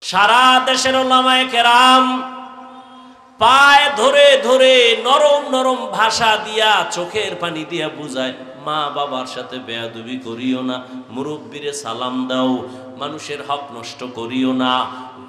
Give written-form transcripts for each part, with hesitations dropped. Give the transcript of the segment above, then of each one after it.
সারা দেশের উলামায়ে কেরাম পায়ে ধরে ধরে নরম নরম ভাষা দিয়া চোখের পানি দিয়া বুঝায়, মা বাবার সাথে বেয়াদবি করিও না, মুরব্বিরে সালাম দাও, মানুষের হক নষ্ট করিও না,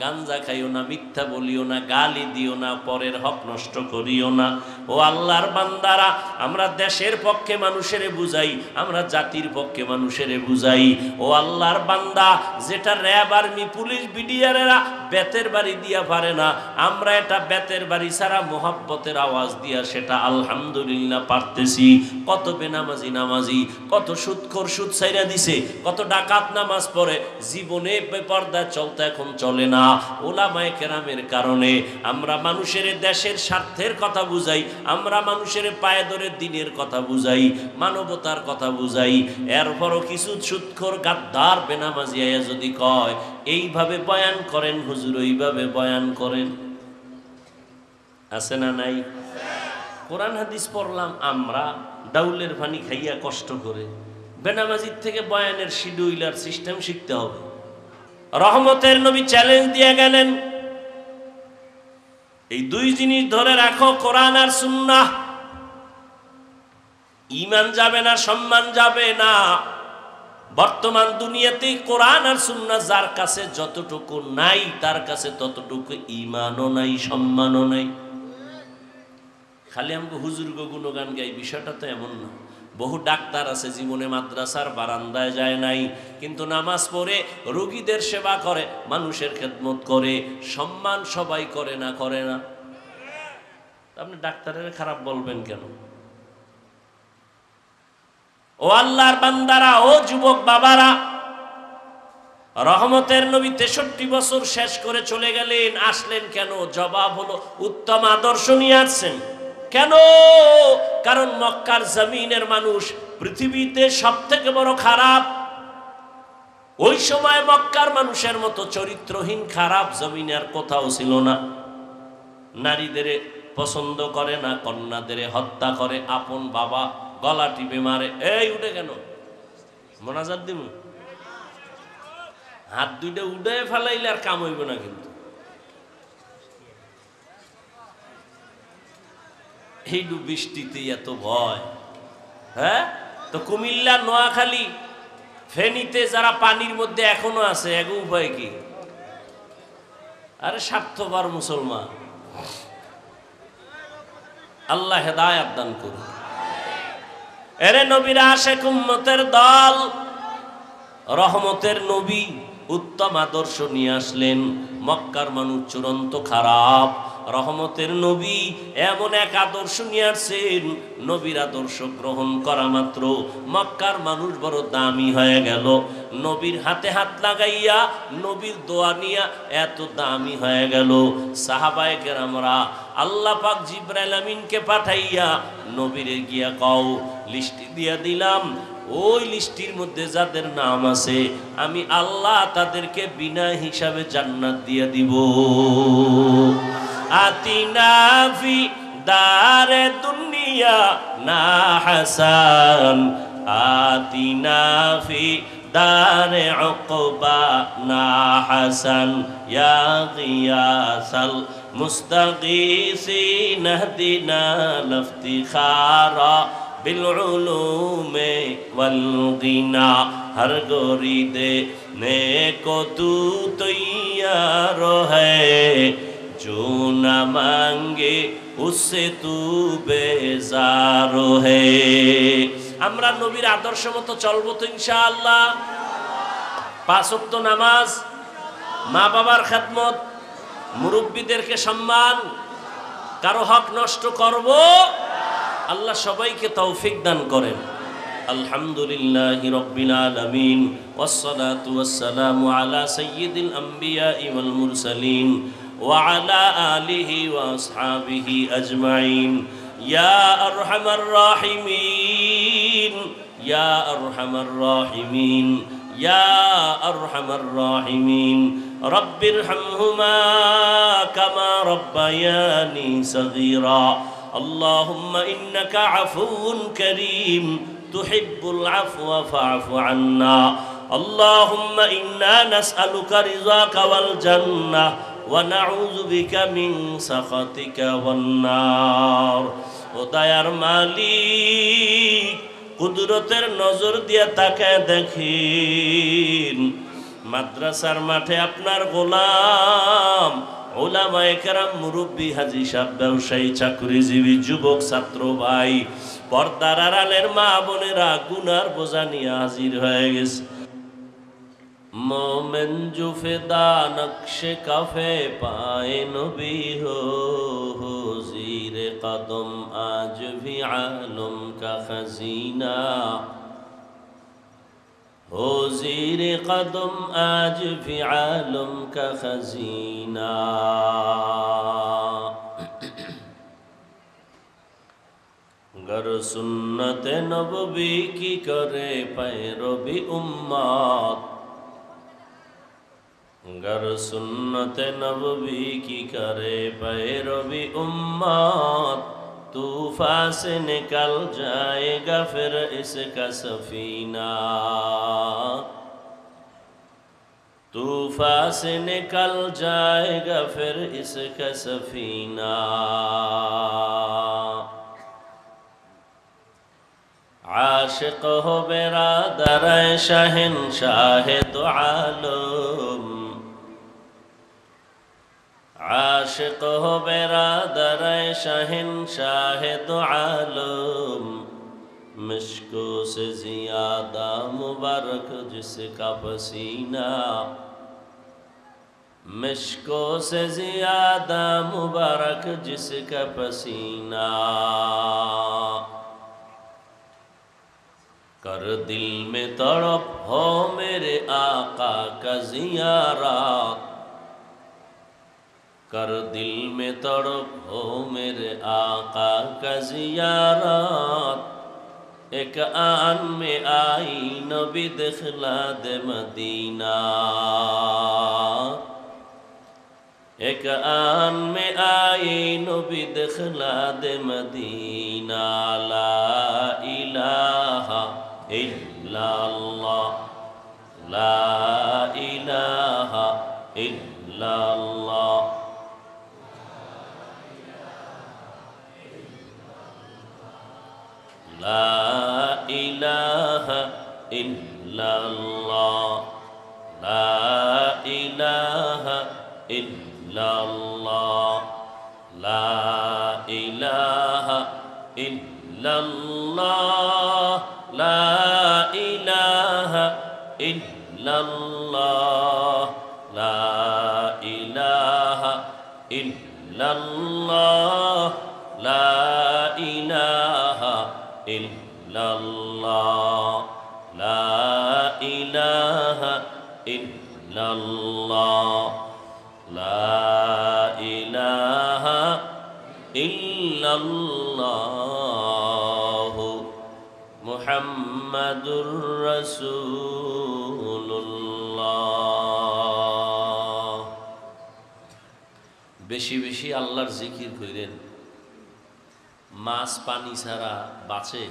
গাঞ্জা খাইও না, মিথ্যা বলিও না, গালি দিও না, পরের হক নষ্ট করিও না। ও আল্লাহর বান্দারা, আমরা দেশের পক্ষে মানুষেরে বুঝাই, আমরা জাতির পক্ষে মানুষেরে বুঝাই। ও আল্লাহর বান্দা, যেটা র্যাব আর্মি পুলিশ বিডিআরেরা বেতের বাড়ি দিয়া পারে না, আমরা এটা বেতের বাড়ি ছাড়া মোহাব্বতের আওয়াজ দিয়া সেটা আলহামদুলিল্লাহ পারতেছি। কত বেনামাজি নামাজি, কত সুদখোর সুদ ছাইরা দিছে, কত ডাকাত নামাজ পড়ে, জীবনে বেপরদায় চলতে এখন চলে না। উলামায়ে কেরামের কারণে আমরা মানুষের দেশের স্বার্থের কথা বুঝাই, আমরা মানুষের পায়ে ধরে দিনের কথা বুঝাই, মানবতার কথা বুঝাই। এরপরও কিছু সুদখোর গাদ্দার বেনামাজি আয়া যদি কয় এইভাবে বয়ান করেন হুজুর, ওইভাবে বয়ান করেন, আছে না নাই? কোরআন হাদিস পড়লাম আমরা ডাউলের পানি খাইয়া কষ্ট করে, বেনামাজির থেকে বয়ানের শিডিউল আর সিস্টেম শিখতে হবে। রহমতের নবী চ্যালেঞ্জ দিয়ে গেলেন, এই দুই জিনিস ধরে রাখো, কোরআন আর সুন্নাহ। ঈমান যাবে না, সম্মান যাবে না। বর্তমান দুনিয়াতে কোরআন আর সুন্নাহ যার কাছে যতটুকু নাই, তার কাছে ততটুকু ঈমানও নাই, সম্মানও নাই। খালি আমাকে হুজুর গো গুণগান গাই, বিষয়টা তো এমন না। বহু ডাক্তার আছে জীবনে মাদ্রাসার বারান্দায় যায় নাই, কিন্তু নামাজ পড়ে রোগীদের সেবা করে, মানুষের খেদমত করে, সম্মান সবাই করে না, করে না? আপনি ডাক্তারের খারাপ বলবেন কেন? ও আল্লাহর বান্দারা, ও যুবক বাবারা, রহমতের নবী 63 বছর শেষ করে চলে গেলেন, আসলেন কেন? জবাব হলো উত্তম আদর্শ নিয়ে আসছেন। কেন? কারণ মক্কার জমিনের মানুষ পৃথিবীতে সবথেকে বড় খারাপ। ওই সময় মক্কার মানুষের মতো চরিত্রহীন খারাপ জমিনে আর কোথাও ছিল না। নারীদের পছন্দ করে না, কন্যাদের হত্যা করে, আপন বাবা গলা টিপে মারে। এই উঠে কেন? মোনাজাত দিব, হাত দুইটা উঠে ফেলাইলে আর কাম হইব না। কিন্তু এই বৃষ্টিতে এত ভয়, হ্যাঁ? তো কুমিল্লা, নোয়াখালী, ফেনীতে যারা পানির মধ্যে এখনো আছে, এক উপায় কি? আরে স্বার্থপর মুসলমান, আল্লাহ হেদায়েত দান করুন। এরে নবীর আশিক উম্মতের দল, রহমতের নবী উত্তম আদর্শ নিয়ে আসলেন। মক্কার মানুষ চূড়ান্ত খারাপ, রহমতের নবী এমন এক আদর্শ নিয়ে আসছেন, নবীর আদর্শ গ্রহণ করা মাত্র মক্কার মানুষ বড় দামি হয়ে গেল। নবীর হাতে হাত লাগাইয়া, নবীর দোয়া নিয়া এত দামি হয়ে গেল। সাহাবায়ে কেরামরা আল্লাহ পাক জিবরাইল আমিনকে পাঠাইয়া নবীরে গিয়া কও, লিস্টি দিয়া দিলাম, ওই লিস্টির মধ্যে যাদের নাম আছে আমি আল্লাহ তাদেরকে বিনা হিসাবে জান্নাত দিয়ে দিব। আতিনা ফি দারে দুনিয়া না হাসান, আতিনা ফি দারে উকবা না হাসান, ইয়া গিয়াসাল মুস্তাগীসিন ইহদিনা লিফতিখারা बिलउलूमे वलगिना, हर गोरीदे ने को तू तैयार है, जो न मांगे उससे तू बेजार है। আমরা নবীর আদর্শ মতো চলবো তো ইনশাআল্লাহ। 5 ওয়াক্ত নামাজ, মা বাবার খেদমত, মুরব্বীদেরকে সম্মান, কারো হক নষ্ট করব। আল্লাহ সবাইকে তৌফিক দান করেন। আলহামদুলিল্লাহি রাব্বিল আলামিন, ওয়াসসালাতু ওয়াসসালামু আলা সাইয়্যিদিল আমবিয়া ওয়াল মুরসালিন ওয়া আলা আলিহি ওয়া আসহাবিহি আজমাইন। ইয়া আরহামার রাহিমিন, ইয়া আরহামার রাহিমিন, ইয়া আরহামার রাহিমিন। রব্বিরহামহুমা কামা রাব্বায়ানি সগীরা। اللهم إنك عفو كريم تحب العفو فاعف عنا اللهم إنا نسألك رضاك والجنة ونعوذ بك من سخطك والنار ও দয়ার মালিক কুদরতের নজর দিয়ে তাকায় দেখেন মাদ্রাসার মাঠে আপনার গোলাম উলামায়ে কেরাম মুরব্বী হাজী সাহেব ব্যবসায়ী চাকরিজীবী যুবক ছাত্র ভাই পর্দার আড়ালের মা বোনেরা গুনার বোঝা নিয়ে হাজির হয়ে গেছে मोमिन जो फिदा नक्श कफे पाए नबी हो ज़ीर कदम आज भी आलम का खजीना हो ज़ीर कदम आज भी आलम का खजीना गर सुन्नत नबवी की करे पैरवी उम्मत गर सुन्नत नबवी की करे पैरवी उम्मत तूफान से निकल जाएगा फिर इसका सफीना तूफान से निकल जाएगा फिर इसका सफीना आशिक हो बिरादर शहंशाह दो आलम आशिक हो बिरादर शहंशाह दो आलम मिश्को से ज़ियादा मुबारक जिसका पसीना मिश्को से ज़ियादा मुबारक जिसका पसीना कर दिल में तड़प हो मेरे आका का ज़ियारत कर दिल में तड़प हो मेरे आका का ज़ियारत एक आन में आई नबी दिखला दे मदीना एक आन में आई नबी दिखला दे मदीना ला इलाहा इल्लल्लाह ला इलाहा इल्लल्लाह ला इलाहा इल्लल्लाह ला इलाहा इल्लल्लाह ला इलाहा इल्लल्लाह ला इलाहा इल्लल्लाह ला इलाहा इल्लल्लाह ला इलाहा इल्लल्लाह ला इलाहा इल्लल्लाह ला इलाहा इल्लल्लाह मुहम्मदुर रसूलुल्लाह বেশি বেশি আল্লাহর জিকির করেন মাছ পানি ছাড়া বাঁচে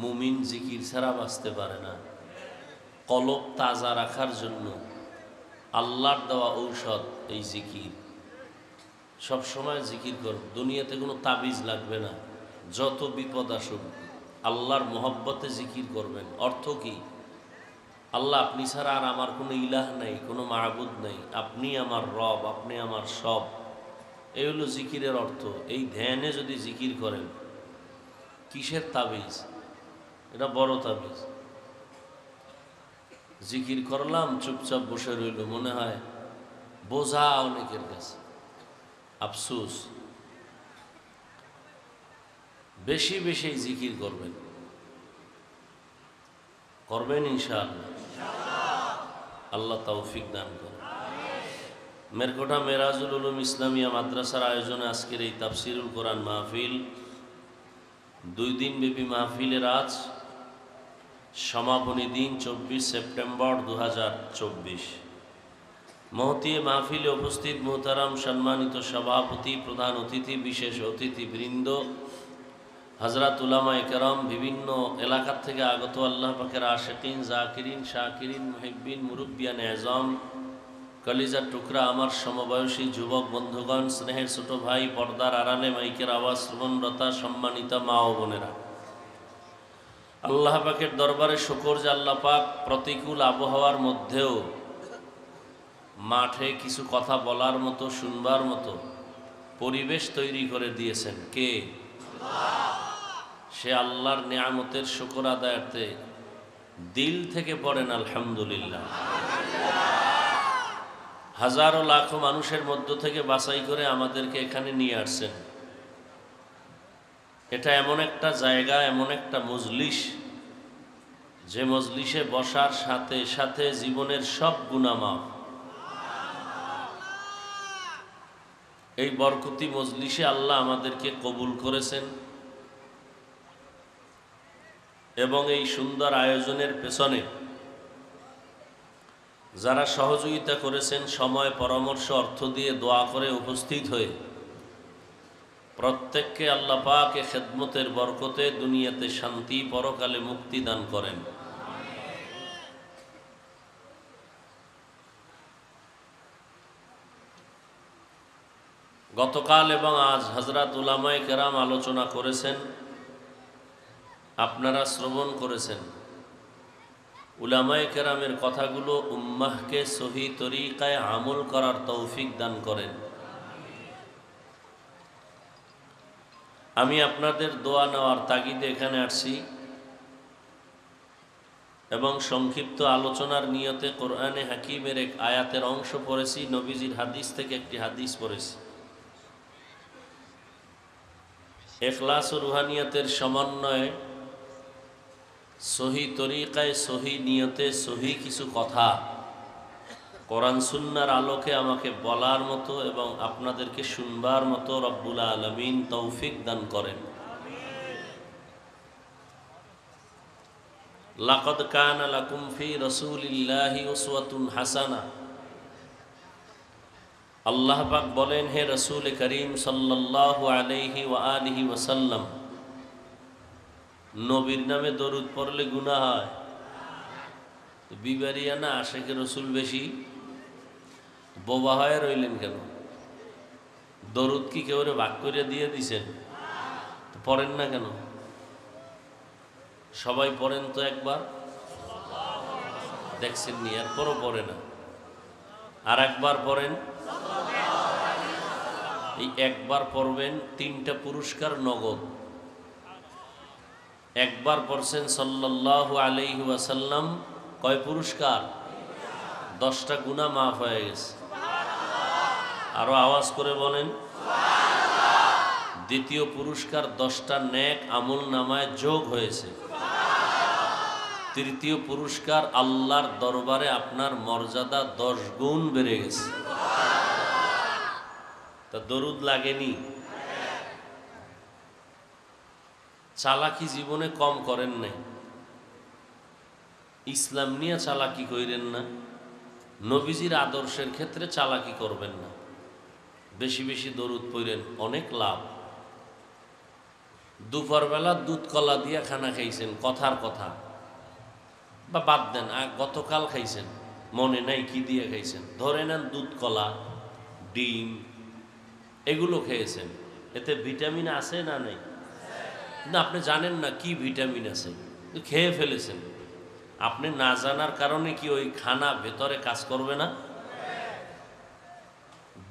মুমিন জিকির ছাড়া বাঁচতে পারে না কলব তাজা রাখার জন্য আল্লাহর দেওয়া ঔষধ এই জিকির সব সময় জিকির কর দুনিয়াতে কোনো তাবিজ লাগবে না যত বিপদ আসুক আল্লাহর মহব্বতে জিকির করবেন অর্থ কি আল্লাহ আপনি ছাড়া আর আমার কোনো ইলাহ নাই কোনো মাবুদ নাই আপনি আমার রব আপনি আমার সব এই হলো জিকিরের অর্থ এই ধ্যানে যদি জিকির করেন কিসের তাবিজ এটা বড় তাবিজ জিকির করলাম চুপচাপ বসে রইল মনে হয় বোঝা অনেকের কাছে আফসোস বেশি বেশি জিকির করবেন করবেন ইনশাআল্লাহ আল্লাহ তৌফিক দান করেন মেরকোটা মেরাজুল উলুম ইসলামিয়া মাদ্রাসার আয়োজনে আজকের এই তাফসিরুল কোরআন মাহফিল 2 দিন ব্যাপী মাহফিলের আজ সমাপনী দিন 24 সেপ্টেম্বর 2024 মহতিয়ে মাহফিলে উপস্থিত মোহতারাম সম্মানিত সভাপতি প্রধান অতিথি বিশেষ অতিথি বৃন্দ হযরত উলামায়ে কেরাম, বিভিন্ন এলাকা থেকে আগত আল্লাহ পাকের আশিকিন, জাকিরিন, শাকিরিন, মুহিব্বিন, মুরব্বিয়ান এজম, কলিজার টুকরা আমার সমবয়সী যুবক বন্ধুগণ, স্নেহের ছোট ভাই, পর্দার আড়ালে মাইকের আওয়াজ শ্রবণরতা সম্মানিতা মা ও বোনেরা, আল্লাহ পাকের দরবারে শুকর যে আল্লাহ পাক প্রতিকূল আবহাওয়ার মধ্যেও মাঠে কিছু কথা বলার মতো, শুনবার মতো পরিবেশ তৈরি করে দিয়েছেন। কে? সে আল্লাহর নিয়ামতের শুকর আদায়ার্থে দিল থেকে পড়েন আলহামদুলিল্লাহ। হাজারো লাখো মানুষের মধ্য থেকে বাছাই করে আমাদেরকে এখানে নিয়ে আসছেন। এটা এমন একটা জায়গা, এমন একটা মজলিস, যে মজলিসে বসার সাথে সাথে জীবনের সব গুনাহ মাফ। এই বরকতি মজলিসে আল্লাহ আমাদেরকে কবুল করেছেন এবং এই সুন্দর আয়োজনের পেছনে যারা সহযোগিতা করেছেন, সময়, পরামর্শ, অর্থ দিয়ে, দোয়া করে উপস্থিত হয়ে, প্রত্যেককে আল্লাহ পাক এ খেদমতের বরকতে দুনিয়াতে শান্তি, পরকালে মুক্তি দান করেন। গতকাল এবং আজ হযরত উলামায়ে কেরাম আলোচনা করেছেন, আপনারা শ্রবণ করেছেন। উলামায়ে কেরামের কথাগুলো উম্মাহকে সহি তরিকায় আমল করার তৌফিক দান করেন। আমি আপনাদের দোয়া নেওয়ার তাগিদে এখানে আসছি এবং সংক্ষিপ্ত আলোচনার নিয়তে কোরআনে হাকিমের এক আয়াতের অংশ পড়েছি, নবীজির হাদিস থেকে একটি হাদিস পড়েছি। ইখলাস ও রুহানিয়তের সমন্বয়ে সহি তরিকায়, সহি নিয়তে, সহি কিছু কথা কোরআন সুন্নাহর আলোকে আমাকে বলার মতো এবং আপনাদেরকে শুনবার মতো রব্বুল আলামিন তৌফিক দান করেন। লাকাদ কানা লাকুম ফি রাসূলিল্লাহি উসওয়াতুন হাসানা। আল্লাহ পাক বলেন, হে রাসূল করিম সাল্লাল্লাহু আলাইহি ওয়া আলিহি ওয়াসাল্লাম, নবীর নামে দরুদ পড়লে গুনাহ হয়? বিবারিয়ানা আশেকে রসুল বেশি বোবা হয়ে রইলেন কেন? দরুদ কি কেউ ভাগ করে দিয়ে দিছেন? পড়েন না কেন? সবাই পড়েন তো একবার, দেখছেন নি? এরপরও পড়ে না। আর একবার পড়েন। এই একবার পড়বেন, 3টা পুরস্কার নগদ। একবার পড়ছেন সাল্লাল্লাহু আলাইহি ওয়াসাল্লাম, কয় পুরস্কার? 10টা গুনাহ মাফ হয়ে গেছে। আরো আওয়াজ করে বলেন। দ্বিতীয় পুরস্কার, 10টা নেক আমল নামায় যোগ হয়েছে। তৃতীয় পুরস্কার, আল্লাহর দরবারে আপনার মর্যাদা 10 গুণ বেড়ে গেছে। তা দরুদ লাগেনি? চালাকি জীবনে কম করেন নাই, ইসলাম নিয়ে চালাকি কইরেন না, নবীজির আদর্শের ক্ষেত্রে চালাকি করবেন না। বেশি বেশি দরুদ পড়েন, অনেক লাভ। দুপুরবেলা দুধ কলা দিয়া খানা খাইছেন, কথার কথা, বা বাদ দেন গতকাল খাইছেন, মনে নাই কি দিয়ে খাইছেন, ধরে নেন দুধ কলা, ডিম, এগুলো খেয়েছেন। এতে ভিটামিন আছে না নেই? না, আপনি জানেন না কি ভিটামিন আছে, খেয়ে ফেলেছেন। আপনি না জানার কারণে কি ওই খানা ভেতরে কাজ করবে না?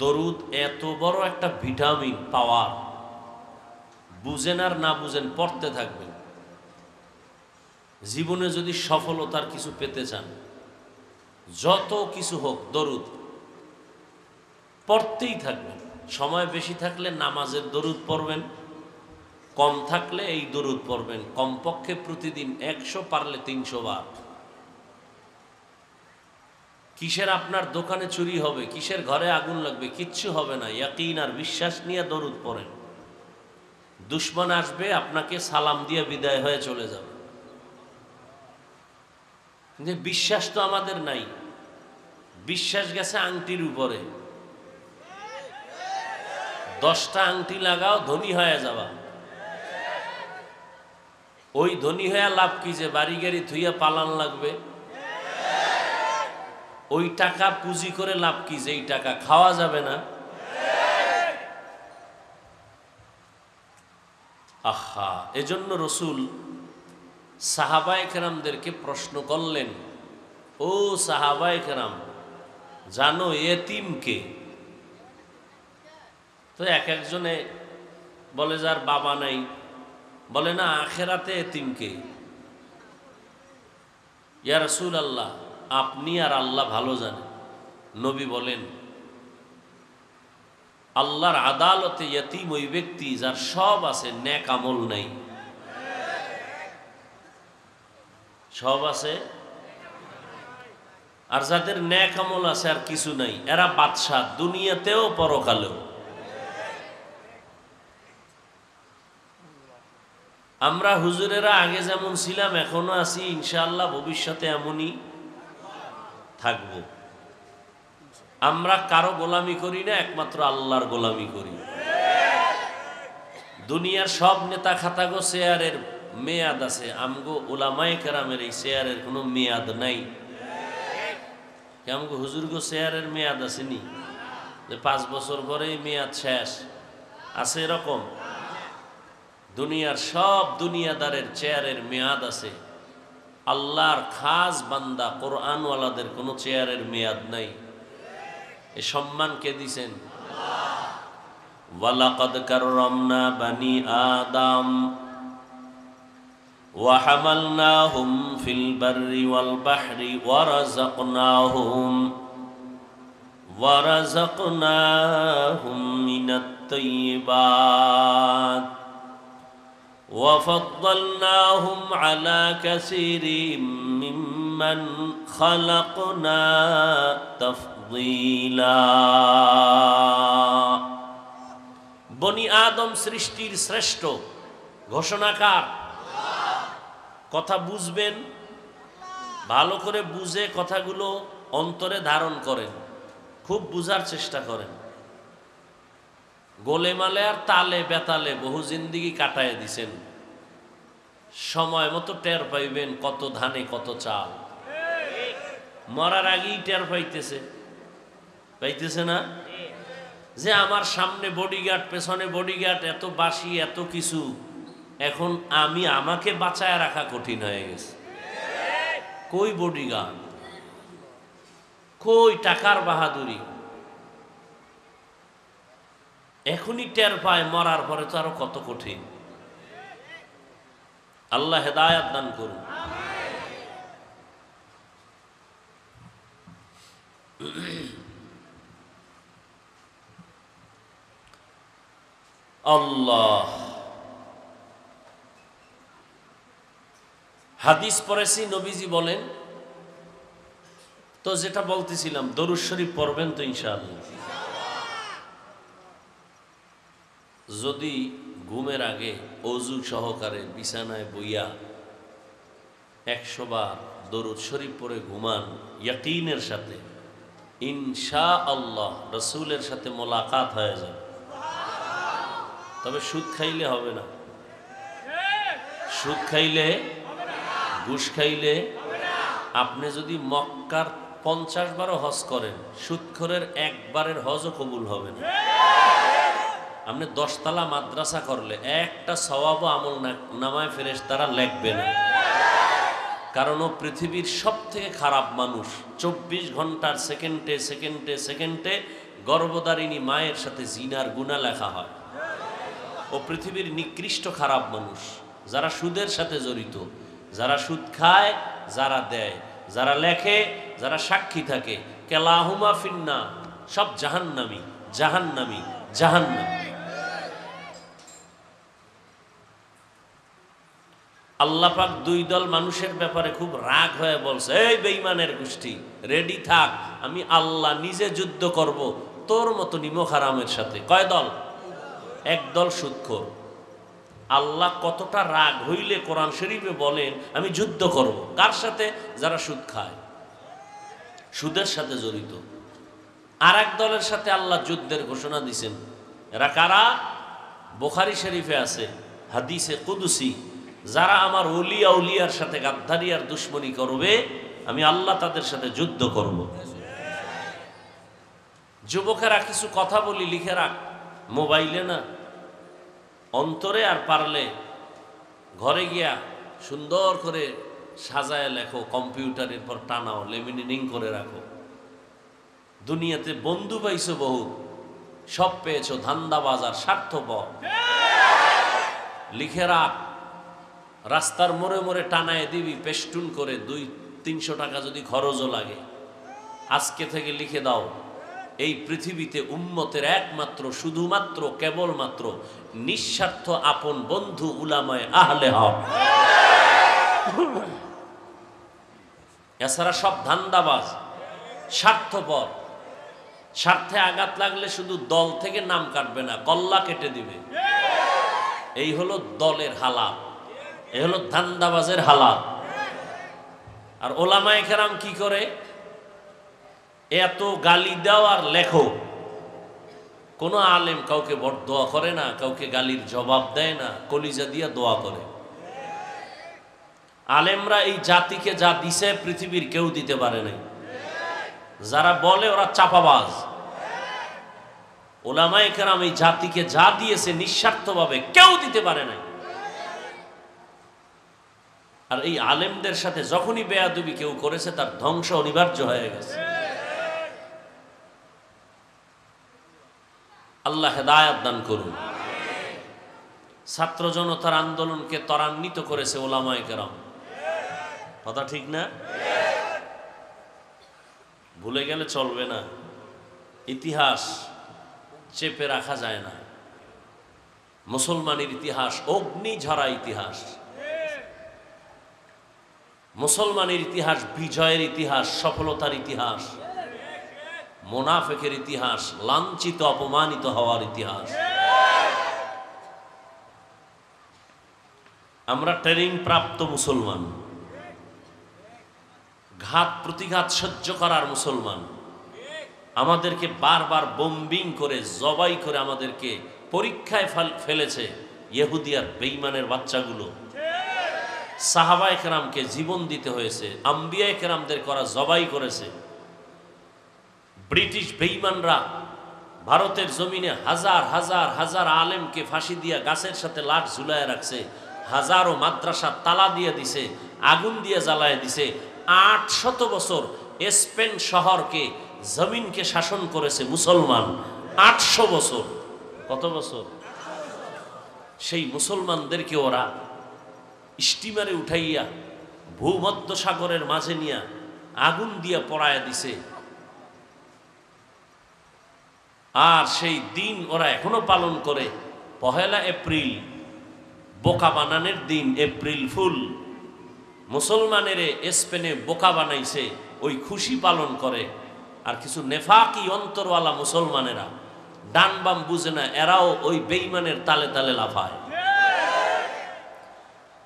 দরুদ এত বড় একটা ভিটামিন পাওয়ার, বুঝেন আর না বুঝেন পড়তে থাকবেন। জীবনে যদি সফলতার কিছু পেতে চান, যত কিছু হোক, দরুদ পড়তেই থাকবেন। সময় বেশি থাকলে নামাজের দরুদ পড়বেন, কম থাকলে এই দরুদ পড়বেন। কমপক্ষে প্রতিদিন 100, পারলে 300 বার। কিসের আপনার দোকানে চুরি হবে, কিসের ঘরে আগুন লাগবে, কিচ্ছু হবে না। ইয়াকিন আর বিশ্বাস নিয়ে দরুদ পড়েন। দুশমন আসবে, আপনাকে সালাম দিয়ে বিদায় হয়ে চলে যাবে। কিন্তু বিশ্বাস তো আমাদের নাই। বিশ্বাস গেছে আংটির উপরে। 10টা আংটি লাগাও, ধনী হয়ে যাবা। ওই ধনী হয়ে লাভ কি যে বাড়ি গাড়ি থুইয়া পালান লাগবে? ওই টাকা পুঁজি করে লাভ কি যে এই টাকা খাওয়া যাবে না? আহা, এজন্য রসুল সাহাবায়ে কেরামদেরকে প্রশ্ন করলেন, ও সাহাবায়ে কেরাম, জানো এতিমকে? তো এক একজনে বলে যার বাবা নাই, বলে না আখেরাতে এতিমকে। ইয়া রাসূলুল্লাহ, আপনি আর আল্লাহ ভালো জানেন। নবী বলেন, আল্লাহর আদালতে ইয়তীম ওই ব্যক্তি যার সব আছে, নেক আমল নাই। সব আছে আর যাদের নেক আমল আছে আর কিছু নাই, এরা বাদশাহ দুনিয়াতেও পরকালেও। আমরা হুজুরেরা আগে যেমন ছিলাম এখনো আছি, ইনশাআল্লাহ ভবিষ্যতে এমনই থাকবো। আমরা কারো গোলামি করি না, একমাত্র আল্লাহর গোলামি করি। দুনিয়ার সব নেতা খাতাগো শেয়ারের মেয়াদ আছে, আমগো উলামায়ে কেরামের এই শেয়ারের কোনো মেয়াদ নাই। আমগো হুজুরগো শেয়ারের মেয়াদ আসেনি যে 5 বছর পরেই মেয়াদ শেষ আছে, এরকম? দুনিয়ার সব দুনিয়াদারের চেয়ারের মেয়াদ আছে, আল্লাহর খাস বান্দা কোরআনওয়ালাদের কোনো চেয়ারের মেয়াদ নাই। এই সম্মান কে দিছেন? ওয়ালাকাদ কাররামনা বানি আদম ওয়া হামালনাহুম ফিল বাররি ওয়াল বাহরি ওয়া রাযাকনাহুম মিনাত তাইয়্যিবাত ওয়া ফাদ্দালনাহুম আলা কাসীরিম মিম্মান খালাকনা তাফদীলা। বনি আদম সৃষ্টির শ্রেষ্ঠ ঘোষণাকার। কথা বুঝবেন, ভালো করে বুঝে কথাগুলো অন্তরে ধারণ করেন, খুব বুঝার চেষ্টা করেন। গোলেমালে আর তালে বেতালে বহু জিন্দিগি কাটায় দিছেন, সময় মতো টের পাইবেন কত ধানে কত চাল। মরার আগেই টের পাইতেছে না যে আমার সামনে বডিগার্ড, পেছনে বডিগার্ড, এত বাসি, এত কিছু, এখন আমাকে বাঁচায় রাখা কঠিন হয়ে গেছে। কই বডিগার্ড, কই টাকার বাহাদুরি? এখনই টের পায়, মরার পরে তো আরো কত কঠিন। আল্লাহ হেদায়াত দান করুন। আল্লাহ, হাদিস পড়েছি, নবীজি বলেন, তো যেটা বলতেছিলাম, দরুদ শরীফ পড়বেন তো ইনশাআল্লাহ। যদি ঘুমের আগে অজু সহকারে বিছানায় বইয়া 100 বার দরুদ শরীফ পড়ে ঘুমান, ইয়াকিনের সাথে ইনশাআল্লাহ রাসূলের সাথে মোলাকাত হয়ে যাবে। তবে সুদ খাইলে হবে না, সুদ খাইলে, ঘুষ খাইলে। আপনি যদি মক্কার 50 বারও হজ করেন, সুদখোরের একবারের হজও কবুল হবে না। আপনি 10 তলা মাদ্রাসা করলে একটা সওয়াবও আমল নামায় ফেরেশতারা লিখবে না, কারণ ও পৃথিবীর সব থেকে খারাপ মানুষ। 24 ঘন্টার সেকেন্ডে সেকেন্ডে সেকেন্ডে গর্ভধারিণী মায়ের সাথে জিনার গুনাহ লেখা হয়। ও পৃথিবীর নিকৃষ্ট খারাপ মানুষ, যারা সুদের সাথে জড়িত, যারা সুদ খায়, যারা দেয়, যারা লেখে, যারা সাক্ষী থাকে, কেলাহুমা ফিন্না, সব জাহান্নামী, জাহান্নামী, জাহান্নামী। আল্লাহ পাক 2 দল মানুষের ব্যাপারে খুব রাগ হয়ে বলছে, এই বেঈমানের গোষ্ঠী, রেডি থাক, আমি আল্লাহ নিজে যুদ্ধ করব তোর মতো নিমক হারামের সাথে। কয় দল? 1 দল সুদখোর। আল্লাহ কতটা রাগ হইলে কোরআন শরীফে বলেন আমি যুদ্ধ করব। কার সাথে? যারা সুদ খায়, সুদের সাথে জড়িত। আর 1 দলের সাথে আল্লাহ যুদ্ধের ঘোষণা দিয়েছেন। এরা কারা? বুখারী শরীফে আছে, হাদিসে কুদসি, যারা আমার ওলিয়া উলিয়ার সাথে গাদ্দারি আর দুশ্মনী করবে, আমি আল্লাহ তাদের সাথে যুদ্ধ করব। যুবকেরা কিছু কথা বলি, লিখে রাখ, মোবাইলে না, অন্তরে, আর পারলে ঘরে গিয়া সুন্দর করে সাজায় লেখো, কম্পিউটারের পর টানাও, লেমিনেটিং করে রাখো। দুনিয়াতে বন্ধু পাইছো বহুত, সব পেয়েছো ধান্দাবাজ আর স্বার্থপর। লিখে রাখ, রাস্তার মোড়ে মোড়ে টানায় দিবি পেস্টুন করে, 200-300 টাকা যদি খরচও লাগে। আজকে থেকে লিখে দাও, এই পৃথিবীতে উম্মতের একমাত্র, শুধুমাত্র, কেবলমাত্র নিঃস্বার্থ আপন বন্ধু উলামায়ে আহলে হক। এছাড়া সব ধান্দাবাজ, স্বার্থপর। স্বার্থে আঘাত লাগলে শুধু দল থেকে নাম কাটবে না, কল্লা কেটে দিবে। এই হলো দলের হালাত, এই হলো ধান্দাবাজের হালাত। আর ওলামায়ে কেরাম কি করে? এত গালি দাও আর লেখো। কোনো আলেম কাউকে বরদোয়া করে না, কাউকে গালির জবাব দেয় না, কলিজা দিয়া দোয়া করে। আলেমরা এই জাতিকে যা দিছে পৃথিবীর কেউ দিতে পারে নাই। যারা বলে ওরা চাপাবাজ। ওলামায়ে কেরাম এই জাতিকে যা দিয়েছে নিঃস্বার্থভাবে কেউ দিতে পারে নাই। আর এই আলেমদের সাথে যখনই বেয়াদবি কেউ করেছে, তার ধ্বংস অনিবার্য হয়ে গেছে। আল্লাহ হেদায়েত দান করুন। ছাত্র জনতার আন্দোলনকে ত্বরান্বিত করেছে ওলামায়ে কেরাম। কথা ঠিক না? ভুলে গেলে চলবে না। ইতিহাস চেপে রাখা যায় না। মুসলমানের ইতিহাস অগ্নিঝরা ইতিহাস। মুসলমানের ইতিহাস বিজয়ের ইতিহাস, সফলতার ইতিহাস। মুনাফিকের ইতিহাস লাঞ্ছিত, অপমানিত হওয়ার ইতিহাস। আমরা ট্রেনিং প্রাপ্ত মুসলমান, ঘাত প্রতিঘাত সহ্য করার মুসলমান। আমাদেরকে বারবার বোম্বিং করে, জবাই করে আমাদেরকে পরীক্ষায় ফেলেছে ইহুদি আর বেঈমানের বাচ্চাগুলো। সাহাবায়ে কেরামকে জীবন দিতে হয়েছে, আম্বিয়ায়ে কেরামদের করা জবাই করেছে। ব্রিটিশ বেঈমানরা ভারতের জমিনে হাজার হাজার হাজার আলেমকে ফাঁসি দিয়া গাছের সাথে লাট ঝুলায় রাখছে। হাজারো মাদ্রাসা তালা দিয়ে দিছে, আগুন দিয়ে জ্বালায় দিছে। 800 বছর স্পেন শহরকে, জমিনকে শাসন করেছে মুসলমান। 800 বছর। কত বছর? সেই মুসলমানদেরকে ওরা স্টিমারে উঠাইয়া ভূমধ্য সাগরের মাঝে নিয়া আগুন দিয়া পড়ায়া দিছে। আর সেই দিন ওরা এখনো পালন করে। 1 এপ্রিল বোকা বানানোর দিন, এপ্রিল ফুল। মুসলমানের স্পেনে বোকা বানাইছে, ওই খুশি পালন করে। আর কিছু নেফাকি অন্তরওয়ালা মুসলমানেরা, ডান বাম বুঝে না, এরাও ওই বেঈমানের তালে তালে লাফায়।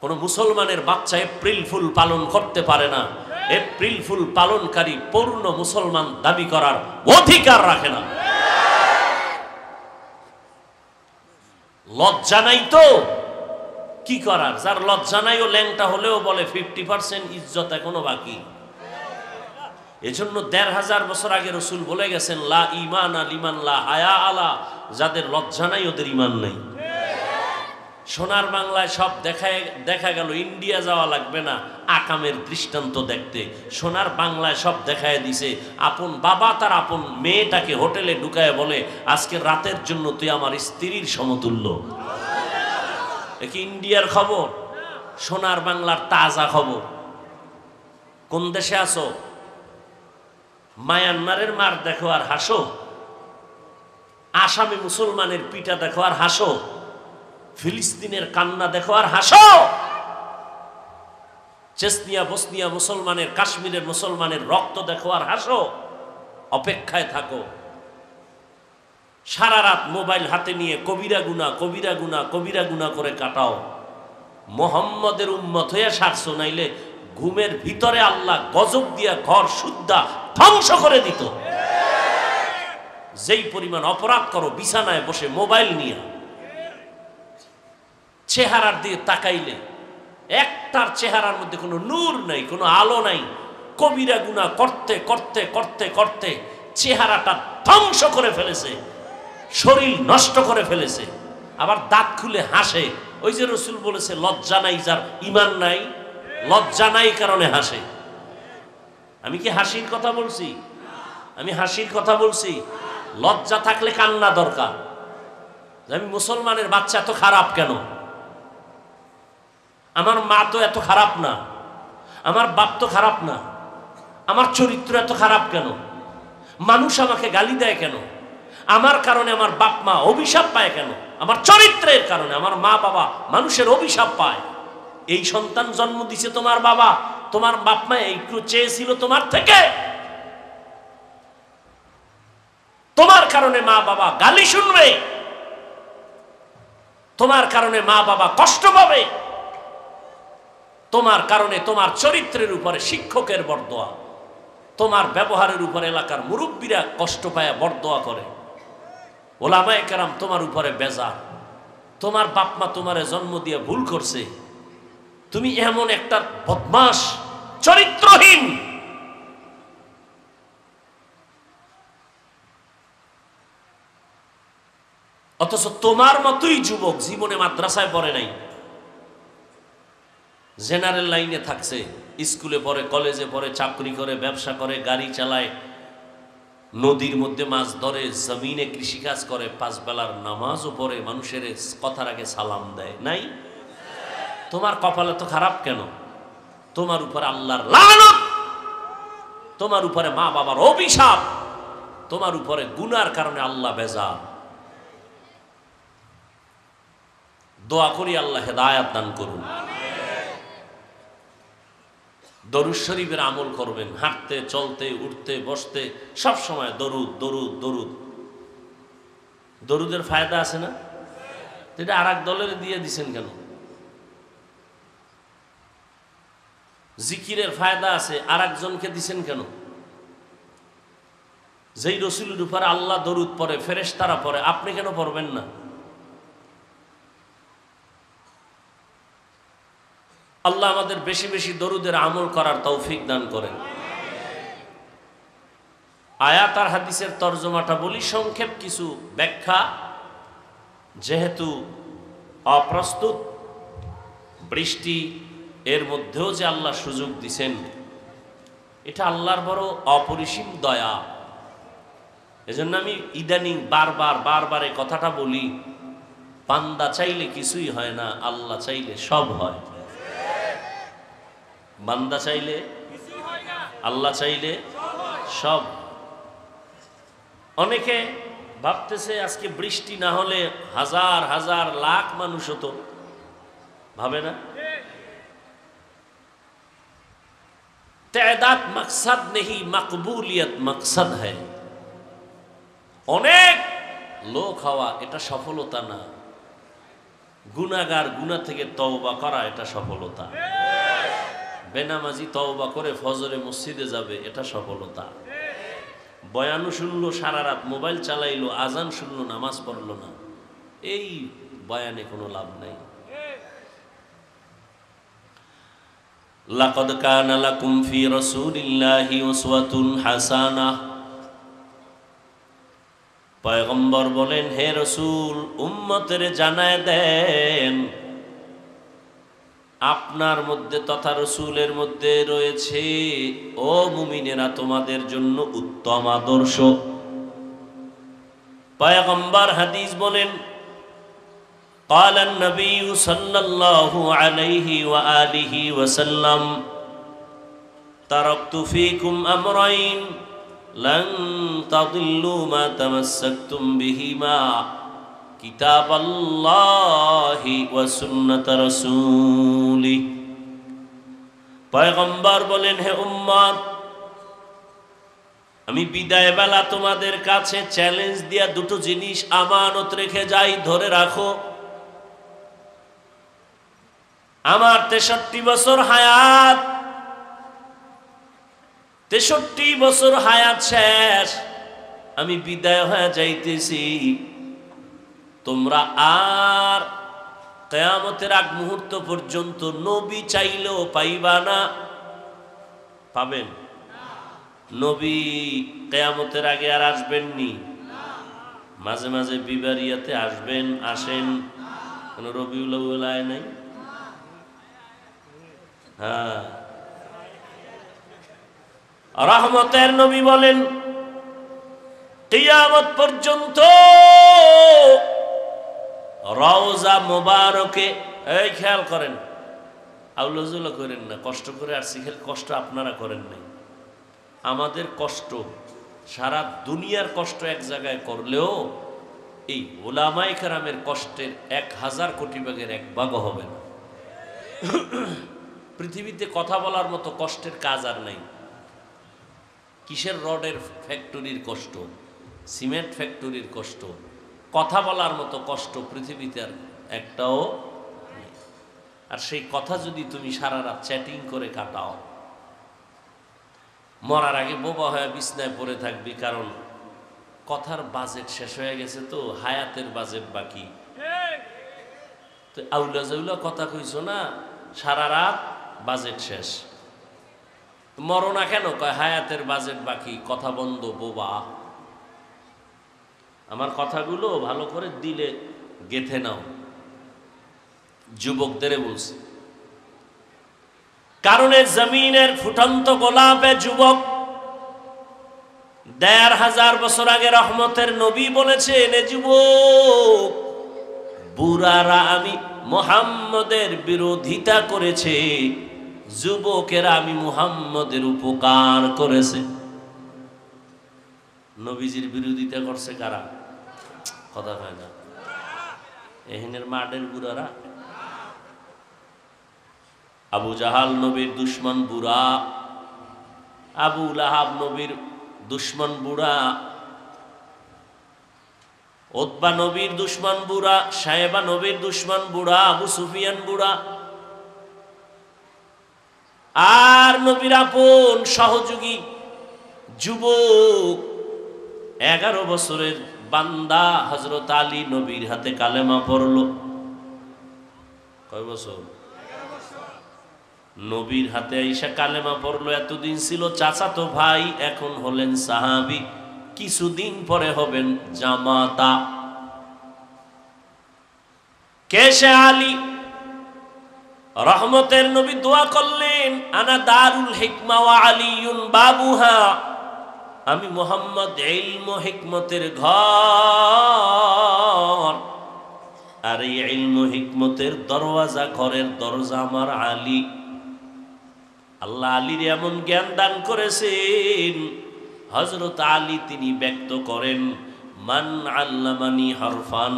কোন মুসলমানের বাচ্চা এপ্রিল ফুল পালন করতে পারে না। এপ্রিল ফুল পালনকারী পূর্ণ মুসলমান দাবি করার অধিকার রাখে না। লজ্জা নাই তো কি করার? যার লজ্জা নাই ও ল্যাংটা হলেও বলে 50% ইজ্জত এখনো বাকি। এজন্য 1500 বছর আগে রাসূল বলে গেছেন, লা ঈমানা লিমান লা হায়া আলা। যাদের লজ্জা নাই ওদের ঈমান নাই। সোনার বাংলায় সব দেখা গেল। ইন্ডিয়া যাওয়া লাগবে না আকামের দৃষ্টান্ত দেখতে। সোনার বাংলায় সব দেখায় দিছে। আপন বাবা তার আপন মেয়েটাকে হোটেলে ঢুকায় বলে, আজকে রাতের জন্য তুই আমার স্ত্রীর সমতুল্য। এ কি ইন্ডিয়ার খবর? সোনার বাংলার তাজা খবর। কোন দেশে আছো? মায়ানমারের মার দেখো আর হাসো। আসামে মুসলমানের পিটা দেখো আর হাসো। ফিলিস্তিনের কান্না দেখো আর হাসো। চেচনিয়া বসনিয়া মুসলমানের, কাশ্মীরের মুসলমানের রক্ত দেখো আর হাসো। অপেক্ষায় থাকো। সারা রাত মোবাইল হাতে নিয়ে কবিরা গুনাহ কবিরা গুনাহ কবিরা গুনাহ করে কাটাও। মোহাম্মদের উম্মত হয়ে সারছো, নাইলে ঘুমের ভিতরে আল্লাহ গজব দিয়া ঘর শুদ্ধা ধ্বংস করে দিত। যেই পরিমাণ অপরাধ করো বিছানায় বসে মোবাইল নিয়ে, চেহারার দিয়ে তাকাইলে একটার চেহারার মধ্যে কোনো নূর নাই, কোনো আলো নাই। কবিরা গুনাহ করতে করতে করতে করতে চেহারাটা ধ্বংস করে ফেলেছে, শরীর নষ্ট করে ফেলেছে। আবার দাঁত খুলে হাসে। ওই যে রসুল বলেছে, লজ্জা নাই যার ঈমান নাই, লজ্জা নাই কারণে হাসে। আমি কি হাসির কথা বলছি? আমি হাসির কথা বলছি? লজ্জা থাকলে কান্না দরকার। আমি মুসলমানের বাচ্চা এত খারাপ কেন? আমার মা তো এত খারাপ না, আমার বাপ তো খারাপ না, আমার চরিত্র এত খারাপ কেন? মানুষ আমাকে গালি দেয় কেন? আমার কারণে আমার বাপ মা অভিশাপ পায় কেন? আমার চরিত্রের কারণে আমার মা বাবা মানুষের অভিশাপ পায়। এই সন্তান জন্ম দিছে তোমার বাবা, তোমার বাপ মা একটু চেয়েছিল তোমার থেকে? তোমার কারণে মা বাবা গালি শুনবে, তোমার কারণে মা বাবা কষ্ট পাবে, তোমার কারণে তোমার চরিত্রের উপরে শিক্ষকের বরদোয়া, তোমার ব্যবহারের উপরে এলাকার মুরব্বীরা কষ্ট পায় বরদোয়া করে, ওলামায়ে কেরাম তোমার উপরে বেজার। তোমার বাপ মা তোমারে জন্ম দিয়ে ভুল করছে, তুমি এমন একটা বদমাশ চরিত্রহীন। অথচ তোমার মতোই যুবক জীবনে মাদ্রাসায় পড়ে নাই, জেনারেল লাইনে থাকছে, স্কুলে পড়ে, কলেজে পড়ে, চাকরি করে, ব্যবসা করে, গাড়ি চালায়, নদীর মধ্যে মাছ ধরে, জমিনে কৃষিকাজ করে, 5 বেলার নামাজও পড়ে, মানুষের কথার আগে সালাম দেয়। নাই? তোমার কপালে তো খারাপ কেন? তোমার উপরে আল্লাহর লানত, তোমার উপরে মা বাবার অভিশাপ, তোমার উপরে গুনার কারণে আল্লাহ বেজার। দোয়া করি আল্লাহ হেদায়েত দান করুন। দরুদ শরীফের আমল করবেন, হাঁটতে চলতে উঠতে বসতে সব সময় দরুদ দরুদ দরুদ। দরুদের ফায়দা আছে না? এটা আর এক দলের দিয়ে দিছেন কেন? জিকিরের ফায়দা আছে, আর একজনকে দিছেন কেন? যেই রসুলের উপরে আল্লাহ দরুদ পড়ে, ফেরেশতারা পড়ে, আপনি কেন পড়বেন না? আল্লাহ আমাদের বেশি বেশি দরুদের আমল করার তৌফিক দান করেন। আয়াত আর হাদিসের তর্জমাটা বলি, সংক্ষেপ কিছু ব্যাখ্যা, যেহেতু অপ্রস্তুত, বৃষ্টি এর মধ্যেও যে আল্লাহ সুযোগ দিছেন, এটা আল্লাহর বড় অপরিসীম দয়া। এজন্য আমি ইদানিং বারবার এই কথাটা বলি, বান্দা চাইলে কিছুই হয় না, আল্লাহ চাইলে সব হয়। বান্দা চাইলে, আল্লাহ চাইলে সব। অনেকে ভাবতেছে আজকে বৃষ্টি না হলে হাজার হাজার লাখ মানুষ হতো, ভাবে না? তাদাদ মকসদ নেই, মকবুলিয়ত মকসদ হ্যায়। অনেক লোক হওয়া এটা সফলতা না, গুনাহগার গুনাহ থেকে তওবা করা এটা সফলতা। বেনামাজি তওবা করে ফজরে মসজিদে যাবে, এটা সফলতা। বয়ানও শুনলো সারা রাত, মোবাইল চালাইলো, আজান শুনলো, নামাজ পড়লো না, এই বয়ানে কোনো লাভ নাই। লাকাদ কানা লাকুম ফি রাসূলিল্লাহি উসওয়াতুন হাসানাহ। পয়গম্বর বলেন, হে রাসূল, উম্মতের জানায় দেন আপনার মধ্যে তথা রসুলের মধ্যে রয়েছে, ও মুমিনেরা, তোমাদের জন্য উত্তম আদর্শ। পয়গম্বর হাদিস বলেন, قال النبي صلى الله عليه وآله وسلم تركت فيكم أمرين لن تضلوا ما تمسكتم بهما কিতাব আল্লাহি ওয়া সুন্নাত রাসূলি। পয়গম্বর বলেন, হে উম্মত, আমি বিদায় বেলা তোমাদের কাছে চ্যালেঞ্জ দিয়া দুটো জিনিস আমানত রেখে যাই, ধরে রাখো। আমার 63 বছর হায়াত, 63 বছর হায়াত শেষ, আমি বিদায় হয়ে যাইতেছি। তোমরা আর কিয়ামতের আগ মুহূর্ত পর্যন্ত নবী চাইলেও পাইবা না। পাবেন? নবী কিয়ামতের আগে আর আসবেননি। মাঝে মাঝে বিবারিয়াতে আসবেন, আসেন, কোন রবিউল আউয়াল আয় নাই। হ্যাঁ, রহমতের নবী বলেন কিয়ামত পর্যন্ত রওজা মোবারকে, এই খেয়াল করেন, আউলাজুল্লাহ করেন না, কষ্ট করে আসছি, খেয়াল কষ্ট আপনারা করেন নাই। আমাদের কষ্ট, সারা দুনিয়ার কষ্ট এক জায়গায় করলেও এই ওলামায়ে কেরামের কষ্টের 1000 কোটি ভাগের 1 ভাগও হবে না। পৃথিবীতে কথা বলার মতো কষ্টের কাজ আর নাই। কিসের রডের ফ্যাক্টরির কষ্ট, সিমেন্ট ফ্যাক্টরির কষ্ট, কথা বলার মতো কষ্ট পৃথিবীতে আর একটাও নেই। আর সেই কথা যদি তুমি সারা রাত চ্যাটিং করে কাটাও, মরার আগে বোবা হয়ে বিছনায় পড়ে থাকবি, কারণ কথার বাজেট শেষ হয়ে গেছে, তো হায়াতের বাজেট বাকি। তো আউলা জাউলা কথা কইছো না, সারা রাত বাজেট শেষ। মরো না কেন? কয় হায়াতের বাজেট বাকি, কথা বন্ধ, বোবা। আমার কথাগুলো ভালো করে দিলে গেথে নাও। যুবকদের বলছি, কারণে জমিনের ফুটন্ত গোলাপে যুবক 1500 বছর আগে রহমতের নবী বলেছেন, এ যুবক, বুড়ারা আমি মুহাম্মদের বিরোধিতা করেছে, যুবকেরা আমি মুহাম্মদের উপকার করেছে। নবীজির বিরোধিতা করছে কারা? কথা হয় না। এহেনের মাঠের বুড়ারা। আবু জাহাল নবীর দুশ্মন বুড়া, আবু লাহাব নবীর দুশ্মন বুড়া, উতবা নবীর দুশ্মন বুড়া, সাহেবা নবীর দুশ্মন বুড়া, আবু সুফিয়ান বুড়া। আর নবীর আপন সহযোগী যুবক 11 বছরের বান্দা হযরত আলী নবীর হাতে কালেমা পড়ল। কয় বছর? নবীর হাতে আইসা কালেমা পড়লো। এতদিন ছিল চাচাতো ভাই, এখন হলেন সাহাবী, কিছুদিন পরে হবেন জামাতা। কে সে? আলী। রহমতের নবী দোয়া করলেন, আনা দারুল হিকমা ওয়া আলিয়ুন বাবুহা, আমি মুহাম্মদ ইলম ও হিকমতের ঘর, আর এই ইলম ও হিকমতের দরওয়াজা, ঘরের দরজা আমার আলী। আল্লাহ আলীর এমন জ্ঞান দান করেছেন, হযরত আলী তিনি ব্যক্ত করেন, মান আল্লামানি হরফান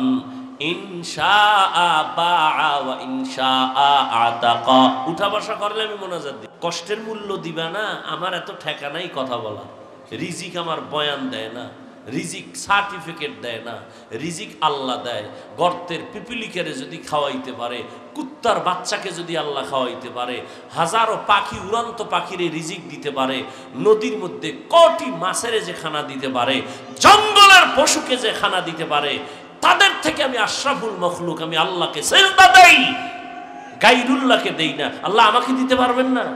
ইনশাআ বাআ ওয়া ইনশাআ আতাকা। উঠা বসা করলে আমি মোনাজাত দিই। কষ্টের মূল্য দিবা না, আমার এত ঠেকা নাই কথা বলা। রিজিক আমার বয়ান দেয় না, রিজিক সার্টিফিকেট দেয় না, রিজিক আল্লাহ দেয়। গর্তের পিপিলিকারে যদি খাওয়াইতে পারে, কুত্তার বাচ্চাকে যদি আল্লাহ খাওয়াইতে পারে, হাজারো পাখি, উড়ন্ত পাখিরে রিজিক দিতে পারে, নদীর মধ্যে কোটি মাছের যে খানা দিতে পারে, জঙ্গলের পশুকে যে খানা দিতে পারে, তাদের থেকে আমি আশরাফুল মখলুক, আমি আল্লাহকে সিজদা দেই, গায়রুল্লাহকে দেই না। আল্লাহ আমাকে দিতে পারবেন না?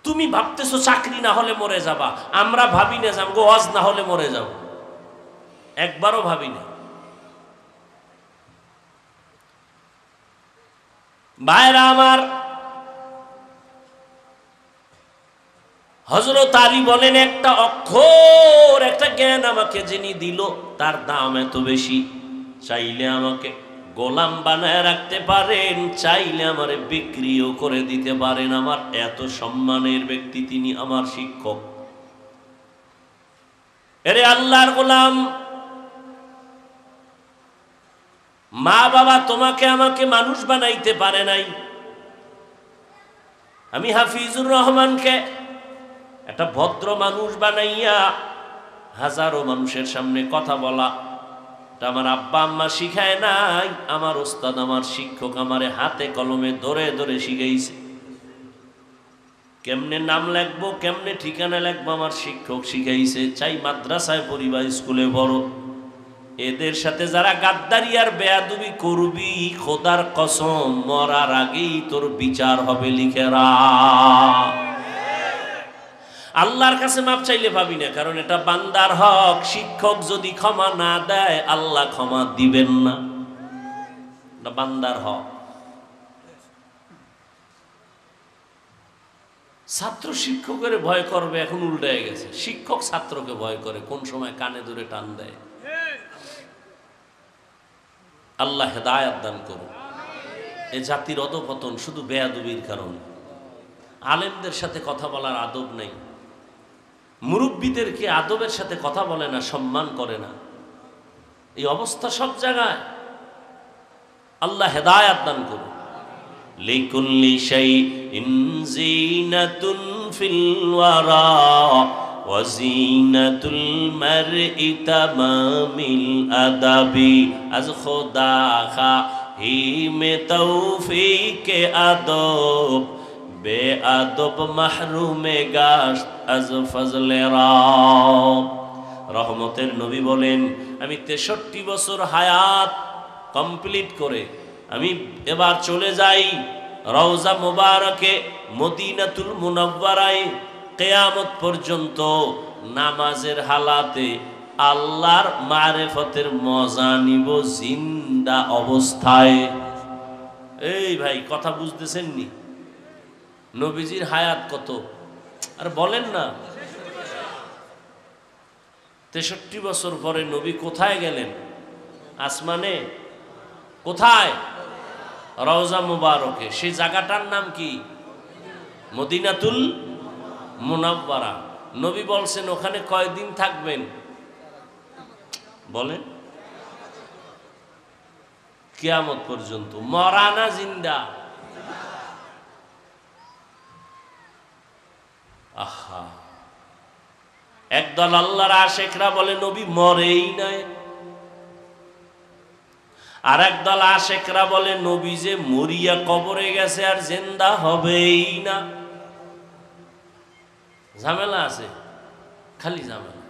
তুমি ভাবতেছো চাকরি না হলে মরে যাবা, আমরা ভাবি না যে আমগো ওয়াজ না হলে মরে যাব, একবারও ভাবি না। ভাইরা আমার, হযরত আলী বলেন, একটা অক্ষর, একটা জ্ঞান আমাকে যিনি দিল, তার দাম এত বেশি। চাইলে আমাকে গোলাম বানায় রাখতে পারেন, চাইলে আমারে বিক্রিও করে দিতে পারেন। আমার এত সম্মানের ব্যক্তি তিনি, আমার শিক্ষক। এরে আল্লাহর গোলাম, মা বাবা তোমাকে আমাকে মানুষ বানাইতে পারে নাই। আমি হাফিজুর রহমানকে একটা ভদ্র মানুষ বানাইয়া হাজারো মানুষের সামনে কথা বলা, আমার আব্বা আম্মা শিখায় নাই, আমার ওস্তাদ, আমার শিক্ষক আমারে হাতে কলমে ধরে ধরে শিখাইছে। কেমনে নাম লিখবো, কেমনে ঠিকানা লিখবো, আমার শিক্ষক শিখাইছে। চাই মাদ্রাসায় পড়ি বা স্কুলে পড়ো, এদের সাথে যারা গাদ্দারি আর বেয়াদবি করবি, খোদার কসম মরার আগেই তোর বিচার হবে, লিখে রাখ। আল্লাহর কাছে মাপ চাইলে পাবি না, কারণ এটা বান্দার হক। শিক্ষক যদি ক্ষমা না দেয় আল্লাহ ক্ষমা দিবেন না, এটা বান্দার হক। ছাত্র শিক্ষকের ভয় করবে, এখন উল্টায় গেছে, শিক্ষক ছাত্রকে ভয় করে, কোন সময় কানে ধরে টান দেয়। আল্লাহ হেদায়েত দান করুন। এ জাতির অধঃপতন শুধু বেয়াদবির কারণে। আলেমদের সাথে কথা বলার আদব নেই, মুরব্বীদেরকে আদবের সাথে কথা বলে না, সম্মান করে না। এই অবস্থা সব জায়গায়। আল্লাহ হেদায়েত দান করুন। লিকুল্লি শাইইন যিনাতুন ফিল ওয়ারা ওয়া যিনাতুল মারই তামামিল আদাবি। আজ খোদা খাহিমে তৌফিকে আদব, বেআদব মাহরুমে গাশ আজ ফজলে রব। রহমতের নবী বলেন, আমি 63 বছর হায়াত কমপ্লিট করে আমি এবার চলে যাই রওজা মুবারকে মদিনাতুল মুনাওয়ারায়। কিয়ামত পর্যন্ত নামাজের হালাতে আল্লাহর মারিফতের মজা নিব জিন্দা অবস্থায়। এই ভাই কথা বুঝতেছেন নি? নবীজির হায়াত কত আর বলেন না। 63 বছর পরে নবী কোথায় গেলেন? আসমানে। কোথায়? রওজা মুবারকে। সেই জায়গাটার নাম কি? মদিনাতুল মুনাওয়ারা। নবী বলছেন ওখানে কয়দিন থাকবেন বলেন? কিয়ামত পর্যন্ত। মরা না জিন্দা? আহা, একদল আল্লাহর আশিকরা বলে নবী মরেই নাই, আর একদল আশিকরা বলে নবী যে মরিয়া কবরে গেছে আর জিন্দা হবেই না। ঝামেলা আছে, খালি ঝামেলা।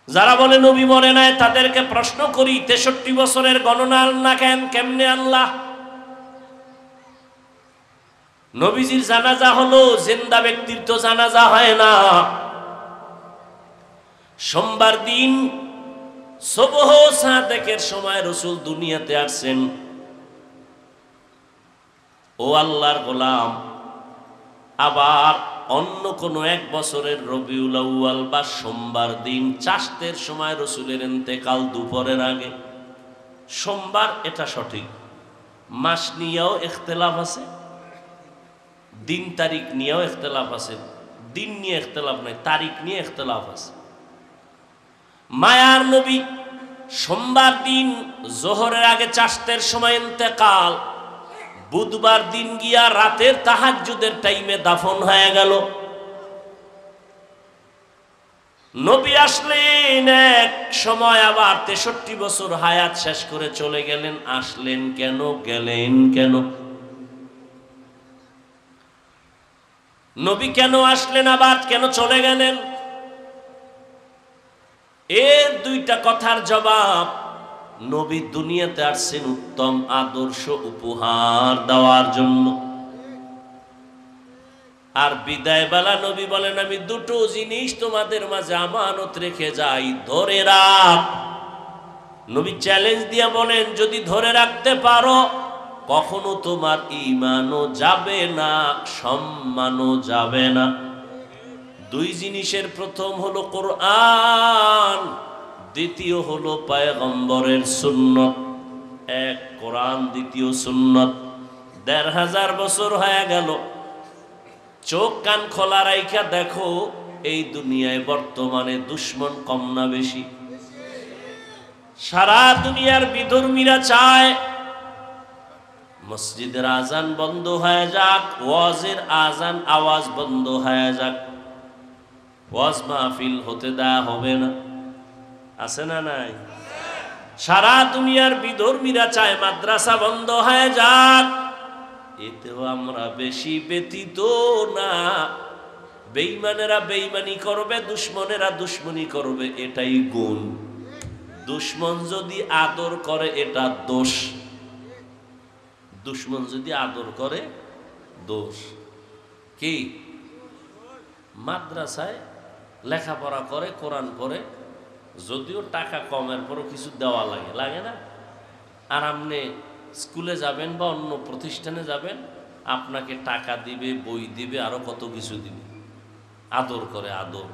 যারা বলে নবী মরে নাই তাদেরকে প্রশ্ন করি, 63 বছরের গণনা আল্লাহ কেমনে আল্লাহ? নবীজির জানাজা হলো, জিন্দা ব্যক্তির তো জানাজা হয় না। সোমবার দিন সুবহ সাদেকের সময় রাসূল দুনিয়াতে আসছেন। ও আল্লাহর গোলাম, আবার অন্য কোন এক বছরের রবিউল আউয়াল বা সোমবার দিন চাষতের সময় রাসূলের ইন্তেকাল দুপুরের আগে। সোমবার এটা সঠিক, মাস নিয়েও ইখতিলাফ আছে, দিন তারিখ নিয়েও ইখতিলাফ আছে। দিন নিয়ে ইখতিলাফ নাই, তারিখ নিয়ে ইখতিলাফ আছে। মায়ার নবী সোমবার দিন জোহরের আগে চাষতের সময় ইন্তেকাল, বুধবার দিন গিয়া রাতের তাহাজ্জুদের টাইমে দাফন হয়ে গেল। নবী আসলেন এক সময়, আবার 63 বছর হায়াত শেষ করে চলে গেলেন। আসলেন কেন, গেলেন কেন? নবী কেন আসলেন, আবার কেন চলে গেলেন? এর দুইটা কথার জবাব, নবী দুনিয়াতে আসছেন উত্তম আদর্শ উপহার দেওয়ার জন্য। আর বিদায় বেলা নবী বলেন, আমি দুটো জিনিস তোমাদের মাঝে আমানত রেখে যাই, ধরে রাখ। নবী চ্যালেঞ্জ দিয়ে বলেন, যদি ধরে রাখতে পারো কখনো তোমার ঈমানও যাবে না, সম্মানও যাবে না। দুই জিনিসের প্রথম হলো কোরআন, দ্বিতীয় হলো পয়গম্বরের সুন্নত। এক কোরআন, দ্বিতীয় সুন্নত। ১৫০০ বছর হয়ে গেল, চোখ কান খোলা রাইখা দেখো এই দুনিয়ায় বর্তমানে দুশ্মন কম না বেশি? সারা দুনিয়ার বিধর্মীরা চায় মসজিদের আজান বন্ধ হয়ে যাক, ওয়াজের আজান আওয়াজ বন্ধ হয়ে যাক, ওয়াজ মাহফিল হতে দেয়া হবে না। আছে না নাই? সারা দুনিয়ার বিধর্মীরা চায় মাদ্রাসা বন্ধ হয়ে যাক। এতেও আমরা বেশি ব্যতীত না, বেঈমানেরা বেঈমানি করবে, দুশ্মনেরা দুশ্মনী করবে, এটাই গুণ। দুশ্মন যদি আদর করে এটা দোষ, দুশ্মন যদি আদর করে দোষ। কি মাদ্রাসায় লেখাপড়া করে, কোরআন পড়ে, যদিও টাকা কমের পরও কিছু দেওয়া লাগে, লাগে না? আর আপনি স্কুলে যাবেন বা অন্য প্রতিষ্ঠানে যাবেন, আপনাকে টাকা দিবে, বই দিবে, আরো কত কিছু দিবে। আদর করে, আদর।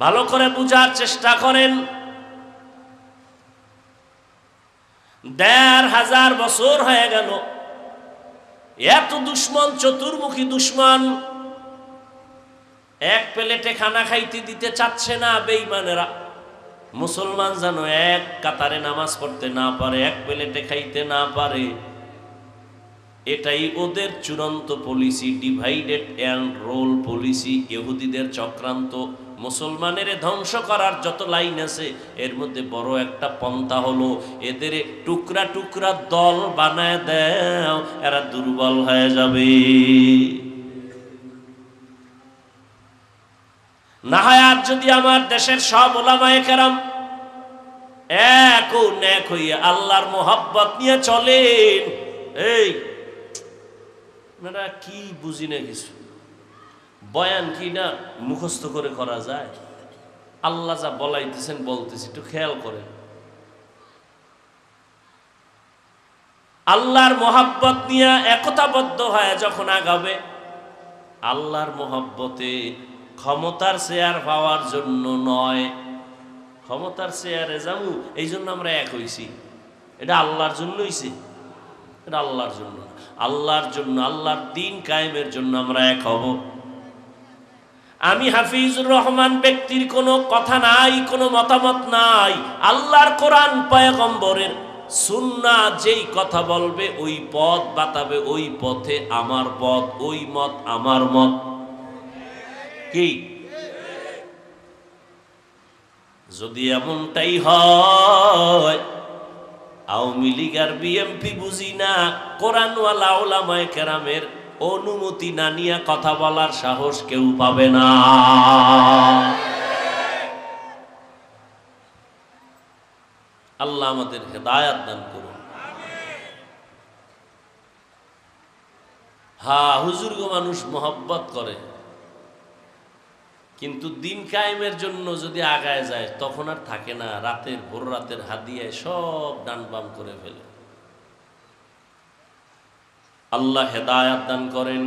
ভালো করে বুঝার চেষ্টা করেন। ১৫০০ বছর হয়ে গেল, এত দুশ্মন, চতুর্মুখী দুশ্মন, এক প্লেটে খানা খাইতে দিতে চাচ্ছে না বেঈমানেরা। মুসলমান যেন এক কাতারে নামাজ পড়তে না পারে, এক প্লেটে খাইতে না পারে, এটাই ওদের চূড়ান্ত policy, divided and rule policy, ইহুদিদের চক্রান্ত। মুসলমানের ধ্বংস করার যত লাইন আছে, এর মধ্যে বড় একটা পন্থা হলো এদের টুকরা টুকরা দল বানায় দাও, এরা দুর্বল হয়ে যাবে। না হয় আর যদি আমার দেশের সব উলামায়ে কেরাম এক ও নেক হইয়া আল্লাহর মোহাব্বত নিয়ে চলেন। এই আপনারা কি বুঝি না কিছু, বয়ান কি না মুখস্থ করে করা যায়? আল্লাহ যা বলাইতেছেন বলতেছি, একটু খেয়াল করেন। আল্লাহর মোহাব্বত নিয়ে একতাবদ্ধ হয়ে যখন আগাবে, আল্লাহর মোহাব্বতে ক্ষমতার চেয়ার পাওয়ার জন্য নয়, ক্ষমতার চেয়ারে যাবো এই জন্য আমরা এক হইছি, এটা আল্লাহর জন্য হইছে, এটা আল্লাহর জন্য, আল্লাহর জন্য, আল্লাহর দ্বীন কায়েমের জন্য আমরা এক হব। আমি হাফিজুর রহমান ব্যক্তির কোনো কথা নাই, কোনো মতামত নাই, আল্লাহর কোরআন পয়গম্বরের সুন্নাহ যেই কথা বলবে, ওই পথ বাতাবে, ওই পথে আমার পথ, ওই মত আমার মত। কি যদি এমনটাই হয়, আওয়ামী লীগ আর বিএনপি বুঝি না, কোরআনওয়ালা উলামায়ে কেরামের অনুমতি না নিয়ে কথা বলার সাহস কেউ পাবে না। আল্লাহ আমাদের হেদায়াত দান করুন। হ্যাঁ, হুজুরগো মানুষ মোহব্বত করে, কিন্তু দিন কায়েমের জন্য যদি আগায় যায় তখন আর থাকে না, রাতের ভোর রাতের হাদিয়ায় সব ডান বাম করে ফেলে। আল্লাহ হেদায়াত দান করেন।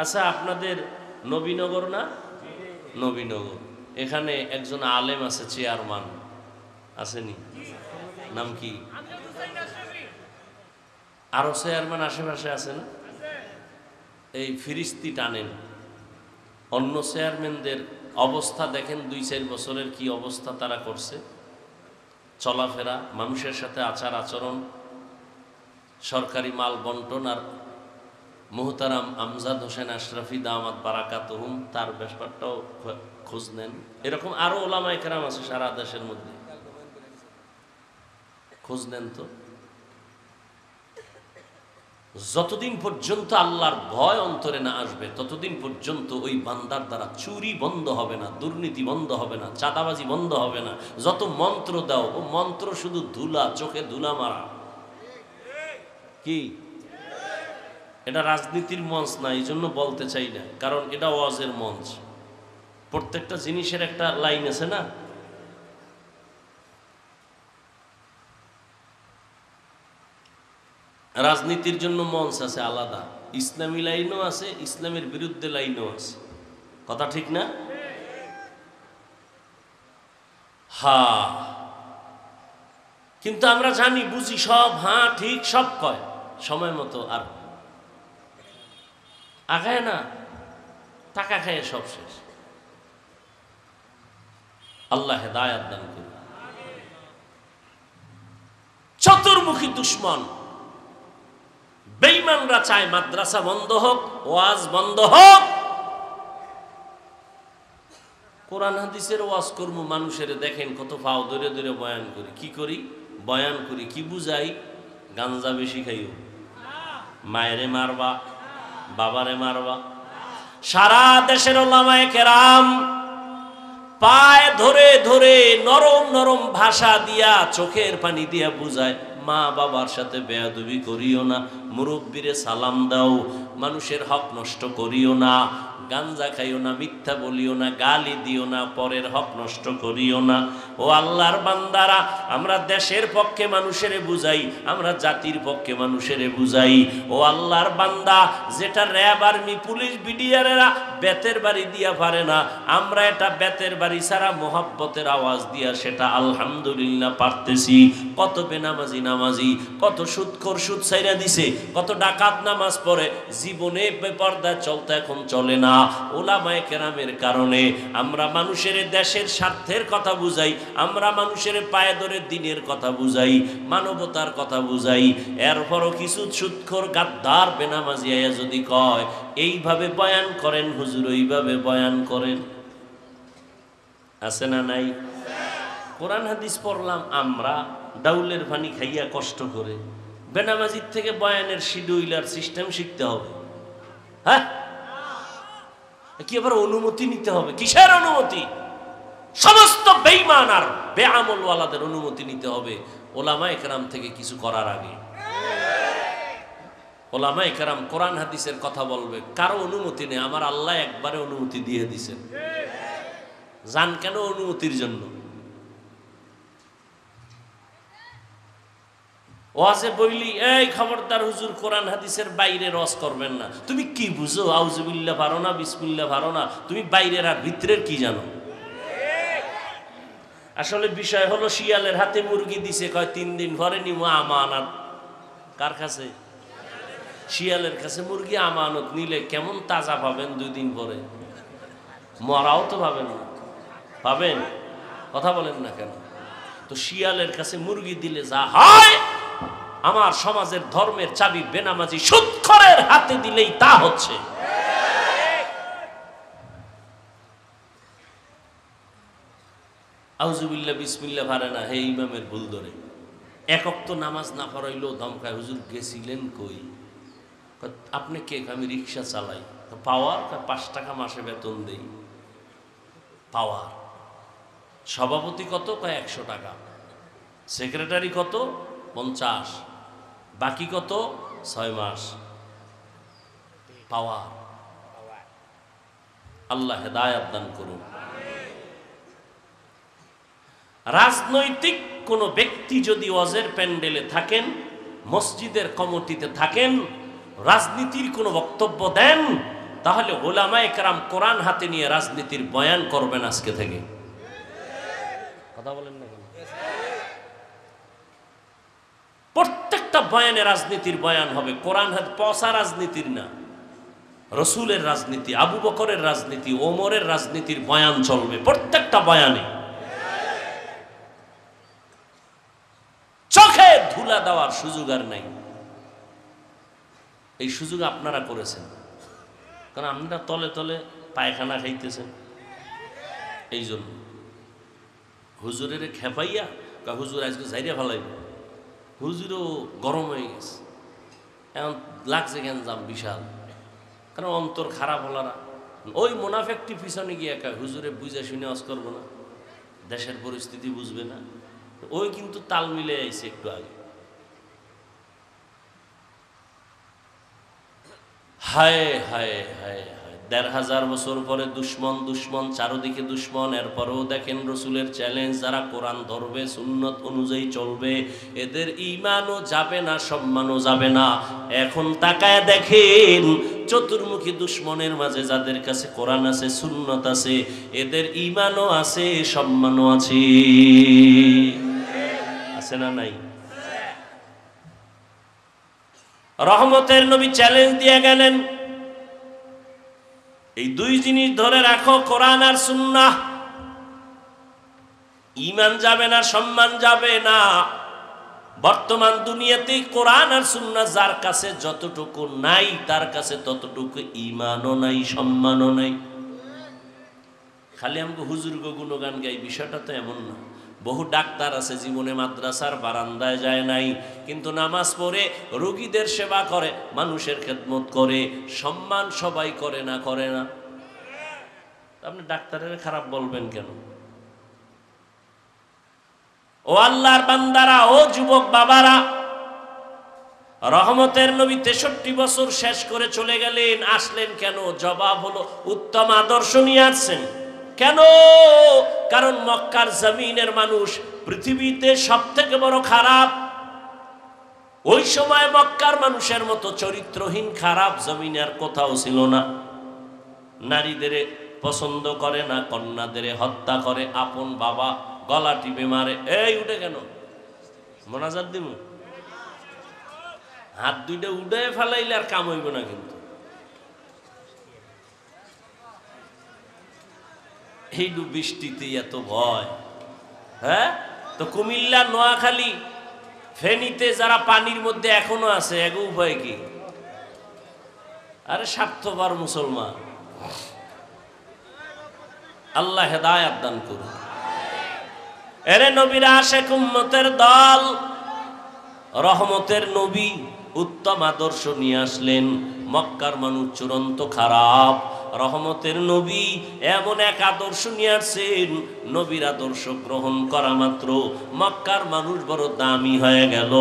আচ্ছা, আপনাদের নবীনগর না? নবীনগর, এখানে একজন আলেম আছে, চেয়ারম্যান আসেনি? নাম কি? আরো চেয়ারম্যান আশেপাশে আছে না? এই ফিরিস্তি টানেন। অন্য চেয়ারম্যানদের অবস্থা দেখেন, ২-৪ বছরের কি অবস্থা তারা করছে, চলাফেরা, মানুষের সাথে আচার আচরণ, সরকারি মাল বন্টন। আর মুহতারাম আমজাদ হোসেন আশরাফি দামাত বারাকাতুহুম, তার ব্যাপারটাও খোঁজ নেন। এরকম আরো ওলামায়ে কেরাম আছে সারা দেশের মধ্যে, খোঁজ নেন তো। যতদিন পর্যন্ত আল্লাহর ভয় অন্তরে না আসবে, ততদিন পর্যন্ত ওই বান্দার দ্বারা চুরি বন্ধ হবে না, দুর্নীতি বন্ধ হবে না, চাঁদাবাজি বন্ধ হবে না। যত মন্ত্র দাও, ও মন্ত্র শুধু ধুলা, চোখে ধুলা মারা। কি এটা রাজনীতির মঞ্চ না, এই জন্য বলতে চাই না, কারণ এটা ওয়াজের মঞ্চ। প্রত্যেকটা জিনিসের একটা লাইন আছে না? রাজনীতির জন্য মঞ্চ আছে আলাদা, ইসলামী লাইনও আছে, ইসলামের বিরুদ্ধে লাইনও আছে। কথা ঠিক না? হ্যাঁ, কিন্তু আমরা জানি বুঝি সব, হ্যাঁ ঠিক সব কয়, সময় মতো আর আগায় না, টাকা খায় সব শেষ। আল্লাহ হেদায়াত দান করুন। চতুর্মুখী দুশ্মন বেঈমানরা চায় মাদ্রাসা বন্ধ হোক, ওয়াজ বন্ধ হোক। কোরআন হাদিসের ওয়াজ কর্ম মানুষের দেখেন কত ফাও ধরে ধরে বয়ান করি। কি করি? বয়ান করি। কি বুঝাই? গাঞ্জা বেশি খাইও, মায়েরে মারবা, বাবারে মারবা, সারা দেশের উলামায়ে কেরাম পায়ে ধরে ধরে নরম নরম ভাষা দিয়া চোখের পানি দিয়া বুঝায়, মা বাবার সাথে বেয়াদবি করিও না, মুরব্বিরে সালাম দাও, মানুষের হক নষ্ট করিও না, গাঞ্জা খাইও না, মিথ্যা বলিও না, গালি দিও না, পরের হক নষ্ট করিও না। ও আল্লাহর বান্দারা, আমরা দেশের পক্ষে মানুষেরে বুঝাই, আমরা জাতির পক্ষে মানুষেরে বুঝাই। ও আল্লাহর বান্দা, যেটা র্যাব আর্মি পুলিশ বিডিআরেরা বেতের বাড়ি দিয়া পারে না, আমরা এটা বেতের বাড়ি ছাড়া মোহাব্বতের আওয়াজ দিয়া সেটা আলহামদুলিল্লাহ পারতেছি। কত বেনামাজি নামাজি, কত সুদখোর সুদ ছাইরা দিছে, কত ডাকাত নামাজ পড়ে, জীবনে বেপরদায় চলতে এখন চলে না। উলামায়ে কেরামের কারণে আমরা মানুষের দেশের স্বার্থের কথা বুঝাই, আমরা মানুষের পায়ে ধরে দিনের কথা বুঝাই, মানবতার কথা বুঝাই। এরপরও কিছু সুদখোর গাদ্দার বেনামাজি আয়া যদি কয় এইভাবে বয়ান করেন হুজুর, ওইভাবে বয়ান করেন, আছে না নাই? কোরআন হাদিস পড়লাম আমরা ডাউলের পানি খাইয়া কষ্ট করে, বেনামাজির থেকে বয়ানের শিডিউল আর সিস্টেম শিখতে হবে? হ্যাঁ, কি আবার অনুমতি নিতে হবে? কিসের অনুমতি? সমস্ত বেঈমান আর বেআমল ওয়ালাদের অনুমতি নিতে হবে ওলামায়ে কেরাম থেকে কিছু করার আগে। ওলামায়ে কেরাম কোরআন হাদিসের কথা বলবে, কারো অনুমতি নেই, আমার আল্লাহ একবারে অনুমতি দিয়ে দিয়েছেন। জান কেন? অনুমতির জন্য। ওয়াজে বইলি, এই খবরদার হুজুর কোরআন হাদিসের বাইরে রস করবেন না। তুমি কি বুঝো? আউযুবিল্লাহ পারো না, বিসমিল্লাহ পারো না, তুমি বাইরের আর ভিতরের কি জানো? আসলে বিষয় হলো, শিয়ালের হাতে মুরগি দিছে, কয় 3 দিন পরে নিমু আমানত। কার কাছে? শিয়ালের কাছে মুরগি আমানত নিলে কেমন তাজা পাবেন 2 দিন পরে? মরাও তো পাবেন না। পাবেন? কথা বলেন না কেন? তো শিয়ালের কাছে মুরগি দিলে যা হয়, আমার সমাজের ধর্মের চাবি বেনামাজি সুদখোরের হাতে দিলেই তা হচ্ছে। আউযুবিল্লাহ বিসমিল্লাহ পারে না, হে ইমামের ভুল ধরে এক ওয়াক্ত নামাজ না পড়াইলেও ধমকায়, হুজুর গেছিলেন কই? আপনি কে? আমি রিক্সা চালাই। পাওয়ার? 5 টাকা মাসে বেতন দেই। পাওয়ার। সভাপতি কত? 100 টাকা। সেক্রেটারি কত? 50। বাকি কত? 6 মাস। পাওয়ার। আল্লাহ হেদায়েত দান করুন। রাজনৈতিক কোন ব্যক্তি যদি ওয়াজের প্যান্ডেলে থাকেন, মসজিদের কমিটিতে থাকেন, রাজনীতির কোনো বক্তব্য দেন, তাহলে উলামায়ে কেরাম কোরআন হাতে নিয়ে রাজনীতির বয়ান করবেন আজকে থেকে। কথা বলেন না কেন? প্রত্যেকটা বয়ানে রাজনীতির বয়ান হবে, কোরআন হাতে পচা রাজনীতির না, রসুলের রাজনীতি, আবু বকরের রাজনীতি, ওমরের রাজনীতির বয়ান চলবে প্রত্যেকটা বয়ানে। চোখে ধুলা দেওয়ার সুযোগ আর নাই। এই সুযোগ আপনারা করেছেন, কারণ আপনারা তলে তলে পায়খানা খাইতেছেন। এই জন্য হুজুরের খেপাইয়া হুজুর আজকে যাইয়া ফেলাইব, হুজুরও গরম হয়ে গেছে, এখন লাগছে গ্যাঞ্জাম বিশাল। কারণ অন্তর খারাপ হলারা ওই মুনাফেকটি পিছনে গিয়ে একা হুজুরে বুঝে শুনে ওয়াজ করবো না, দেশের পরিস্থিতি বুঝবে না, ওই কিন্তু তাল মিলে আইছে একটু আগে। হায় হায় হায় হায়, ১৫০০ বছর পরে দুশ্মন দুশ্মন, চারদিকে দুশ্মন। এরপরেও দেখেন রসুলের চ্যালেঞ্জ, যারা কোরআন ধরবে, সুন্নত অনুযায়ী চলবে, এদের ঈমানও যাবে না, সম্মানও যাবে না। এখন তাকায় দেখেন চতুর্মুখী দুশ্মনের মাঝে যাদের কাছে কোরআন আছে, সুন্নত আছে, এদের ঈমানও আছে, সম্মানও আছে। আছে না নাই? রহমতের নবী চ্যালেঞ্জ দিয়ে গেলেন, এই 2 জিনিস ধরে রাখো, কোরআন আর সুন্নাহ, ঈমান যাবে না, সম্মান যাবে না। বর্তমান দুনিয়াতে কোরআন আর সুন্নাহ যার কাছে যতটুকু নাই, তার কাছে ততটুকু ঈমানও নাই, সম্মানও নাই। খালি আমাকে হুজুর গো গুণগান গাই, বিষয়টা তো এমন না। বহু ডাক্তার আছে জীবনে মাদ্রাসার বারান্দায় যায় নাই, কিন্তু নামাজ পড়ে রোগীদের সেবা করে, মানুষের খেদমত করে, সম্মান সবাই করে না করে না? আপনি ডাক্তারের খারাপ বলবেন কেন? ও আল্লাহর বান্দারা, ও যুবক বাবারা, রহমতের নবী 63 বছর শেষ করে চলে গেলেন, আসলেন কেন? জবাব হলো উত্তম আদর্শ নিয়ে আসছেন। কেন? কারণ মক্কার জমিনের মানুষ পৃথিবীতে সবথেকে বড় খারাপ। ওই সময় মক্কার মানুষের মতো চরিত্রহীন খারাপ জমিনে আর কোথাও ছিল না। নারীদের পছন্দ করে না, কন্যাদের হত্যা করে, আপন বাবা গলা টিপে মারে। এই উঠে কেন? মোনাজাত দিব? হাত দুইটা উঠে ফেলাইলে আর কাম হইব না। কিন্তু এই বৃষ্টিতে এত ভয়, হ্যাঁ? তো কুমিল্লা, নোয়াখালী, ফেনীতে যারা পানির মধ্যে এখনো আছে, এগো উপায় কি? আরে স্বার্থপর মুসলমান, আল্লাহ হেদায়েত দান করুন। এরে নবীরা আশিক উম্মতের দল, রহমতের নবী উত্তম আদর্শ নিয়ে আসলেন। মক্কার মানুষ চূড়ান্ত খারাপ, রহমতের নবী এমন এক আদর্শ নিয়ে আসছেন, নবীর আদর্শ গ্রহণ করা মাত্র মক্কার মানুষ বড় দামি হয়ে গেল।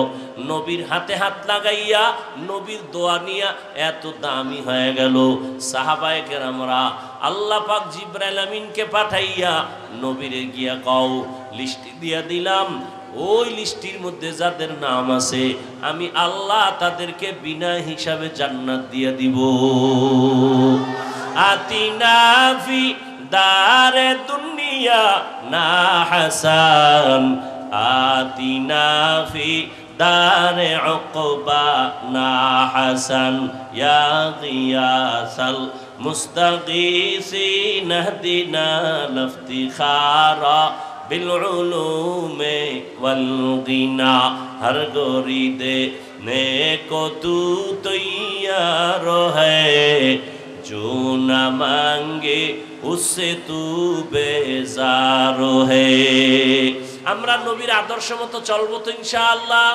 নবীর হাতে হাত লাগাইয়া, নবীর দোয়া নিয়া এত দামি হয়ে গেল। সাহাবায়ে কেরামরা আল্লাহ পাক জিবরাইল আমিনকে পাঠাইয়া নবীরে গিয়া কও, লিস্টি দিয়া দিলাম, ওই লিস্টির মধ্যে যাদের নাম আছে আমি আল্লাহ তাদেরকে বিনা হিসাবে জান্নাত দিয়ে দিব। আতিনা ফি দারে দুনিয়া না হাসান, আতিনা ফি দারে উকবা না হাসান, ইয়া গিয়াসাল মুস্তাগীসিন ইহদিনা লিফতিখারা बिलउलूमे वलगिना, हर गोरी दे ने को तू तैयार है, जो न मांगे उससे तू बेजार है। আমরা নবীর আদর্শ মতো চলবো তো ইনশাআল্লাহ।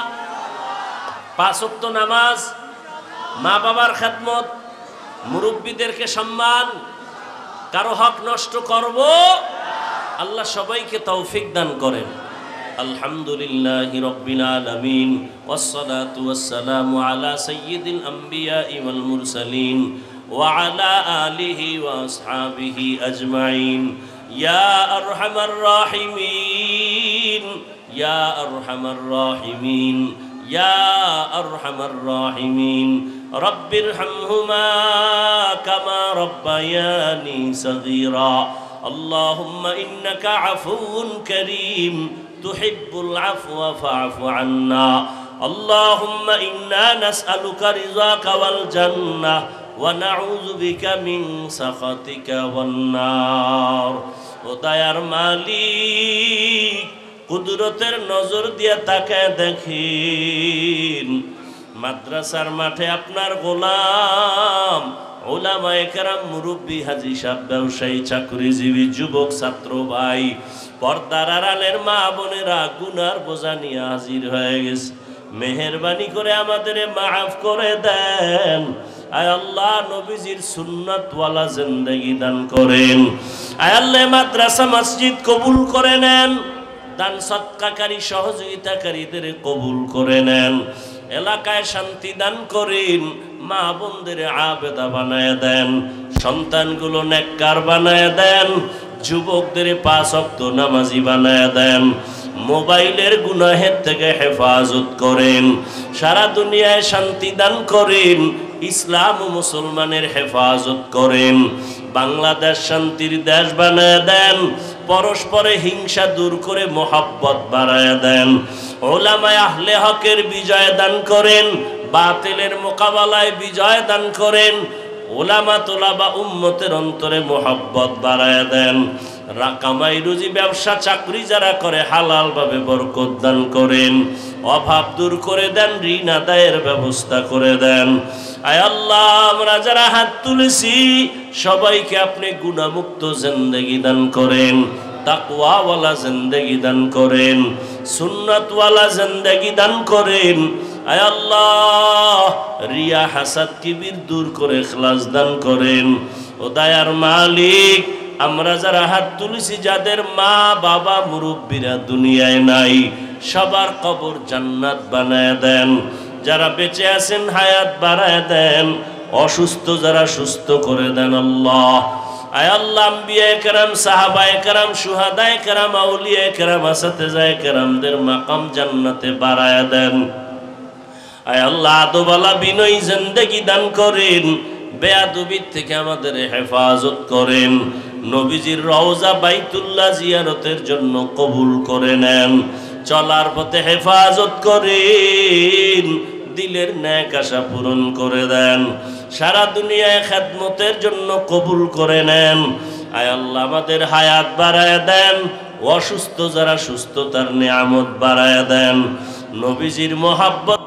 5 ওয়াক্ত নামাজ, মা বাবার খেদমত, মুরব্বীদেরকে সম্মান, কারো হক নষ্ট করব? আল্লাহ সবাইকে তৌফিক দান করেন। আলহামদুলিল্লাহি রাব্বিল আলামিন, ওয়াসসালাতু ওয়াসসালামু আলা সাইয়্যিদিল আমবিয়া ওয়াল মুরসালিন ওয়া আলা আলিহি ওয়া আসহাবিহি আজমাইন। ইয়া আরহামার রাহিমিন, ইয়া আরহামার রাহিমিন, ইয়া আরহামার রাহিমিন। রব্বিরহামহুমা কামা রাব্বায়ানি সগীরা। اللهم إنك عفو كريم تحب العفو فاعف عنا. اللهم إنا نسألك رضاك والجنة ونعوذ بك من سخطك والنار. ও দয়ার মালিক, কুদরতের নজর দিয়ে তাকায় দেখেন, মাদ্রাসার মাঠে আপনার গোলাম, ওলামায়ে কেরাম, মুরব্বী, হাজী সাহেব, ব্যবসায়ী, চাকরিজীবী, যুবক, ছাত্র ভাই, পর্দার আড়ালের মা বোনেরা গুনার বোঝা নিয়ে হাজির হয়ে গেছে। মেহেরবানি করে আমাদের মাফ করে দেন। আয় আল্লাহ, নবীজির সুন্নাতওয়ালা জিন্দেগি দান করেন। আয় আল্লাহ, মাদ্রাসা মসজিদ কবুল করে নেন। দান সদকাকারী সহযোগিতাকারীদের কবুল করে নেন। এলাকায় শান্তি দান করেন। মা বোনদের আবেদা বানায় দেন। সন্তানগুলো নেককার বানায় দেন। যুবকদের 5 ওয়াক্ত নামাজি বানায় দেন। মোবাইলের গুনাহের থেকে হেফাজত করেন। সারা দুনিয়ায় শান্তি দান করেন। ইসলাম ও মুসলমানের হেফাজত করেন। বাংলাদেশ শান্তির দেশ বানায় দেন। পরস্পরে হিংসা দূর করে মহব্বত বাড়ায় দেন। উলামায়ে আহলে হকের বিজয় দান করেন। বাতিলের মোকাবেলায় বিজয় দান করেন। উলামা তোলাবা উম্মতের অন্তরে মহব্বত বাড়ায় দেন। কামাই রুজি, ব্যবসা, চাকরি যারা করে হালাল ভাবে বরকত দান করেন। অভাব দূর করে দেন। ঋণ আদায়ের ব্যবস্থা করে দেন। আয় আল্লাহ, আমরা যারা হাত তুলেছি সবাইকে আপনি গুনাহমুক্ত জিন্দেগি দান করেন। তাকওয়াওয়ালা জিন্দেগি দান করেন, সুন্নাতওয়ালা জিন্দেগি দান করেন। আয় আল্লাহ, রিয়া হাসাদ কিবির দূর করে ইখলাস দান করেন। ও দয়ার মালিক, আমরা যারা হাত তুলেছি, যাদের মা বাবা মুরব্বীরা দুনিয়ায় নাই, সবার কবর জান্নাত বানায় দেন। যারা বেঁচে আছেন হায়াত বাড়ায় দেন, অসুস্থ যারা সুস্থ করে দেন আল্লাহ। আয় আল্লাহ, আম্বিয়ায়ে কেরাম, সাহাবায়ে কেরাম, শুহাদায়ে কেরাম, আউলিয়ায়ে কেরাম, আসাতেজায়ে কেরামদের মাকাম জান্নাতে বাড়ায় দেন। আয় আল্লাহ, আদবওয়ালা বিনয়ী জিন্দেগি দান করেন, বেয়াদবির থেকে আমাদের হেফাজত করেন। নবীজির রওজা বাইতুল্লাহ জিয়ারতের জন্য কবুল করে নেন। চলার পথে হেফাজত করেন, দিলের ন্যাক আশা পূরণ করে দেন। সারা দুনিয়ায় খেদমতের জন্য কবুল করে নেন। আয় আল্লাহ, আমাদের হায়াত বাড়ায় দেন, অসুস্থ যারা সুস্থতার নিয়ামত বাড়ায় দেন। নবীজির মোহাব্বত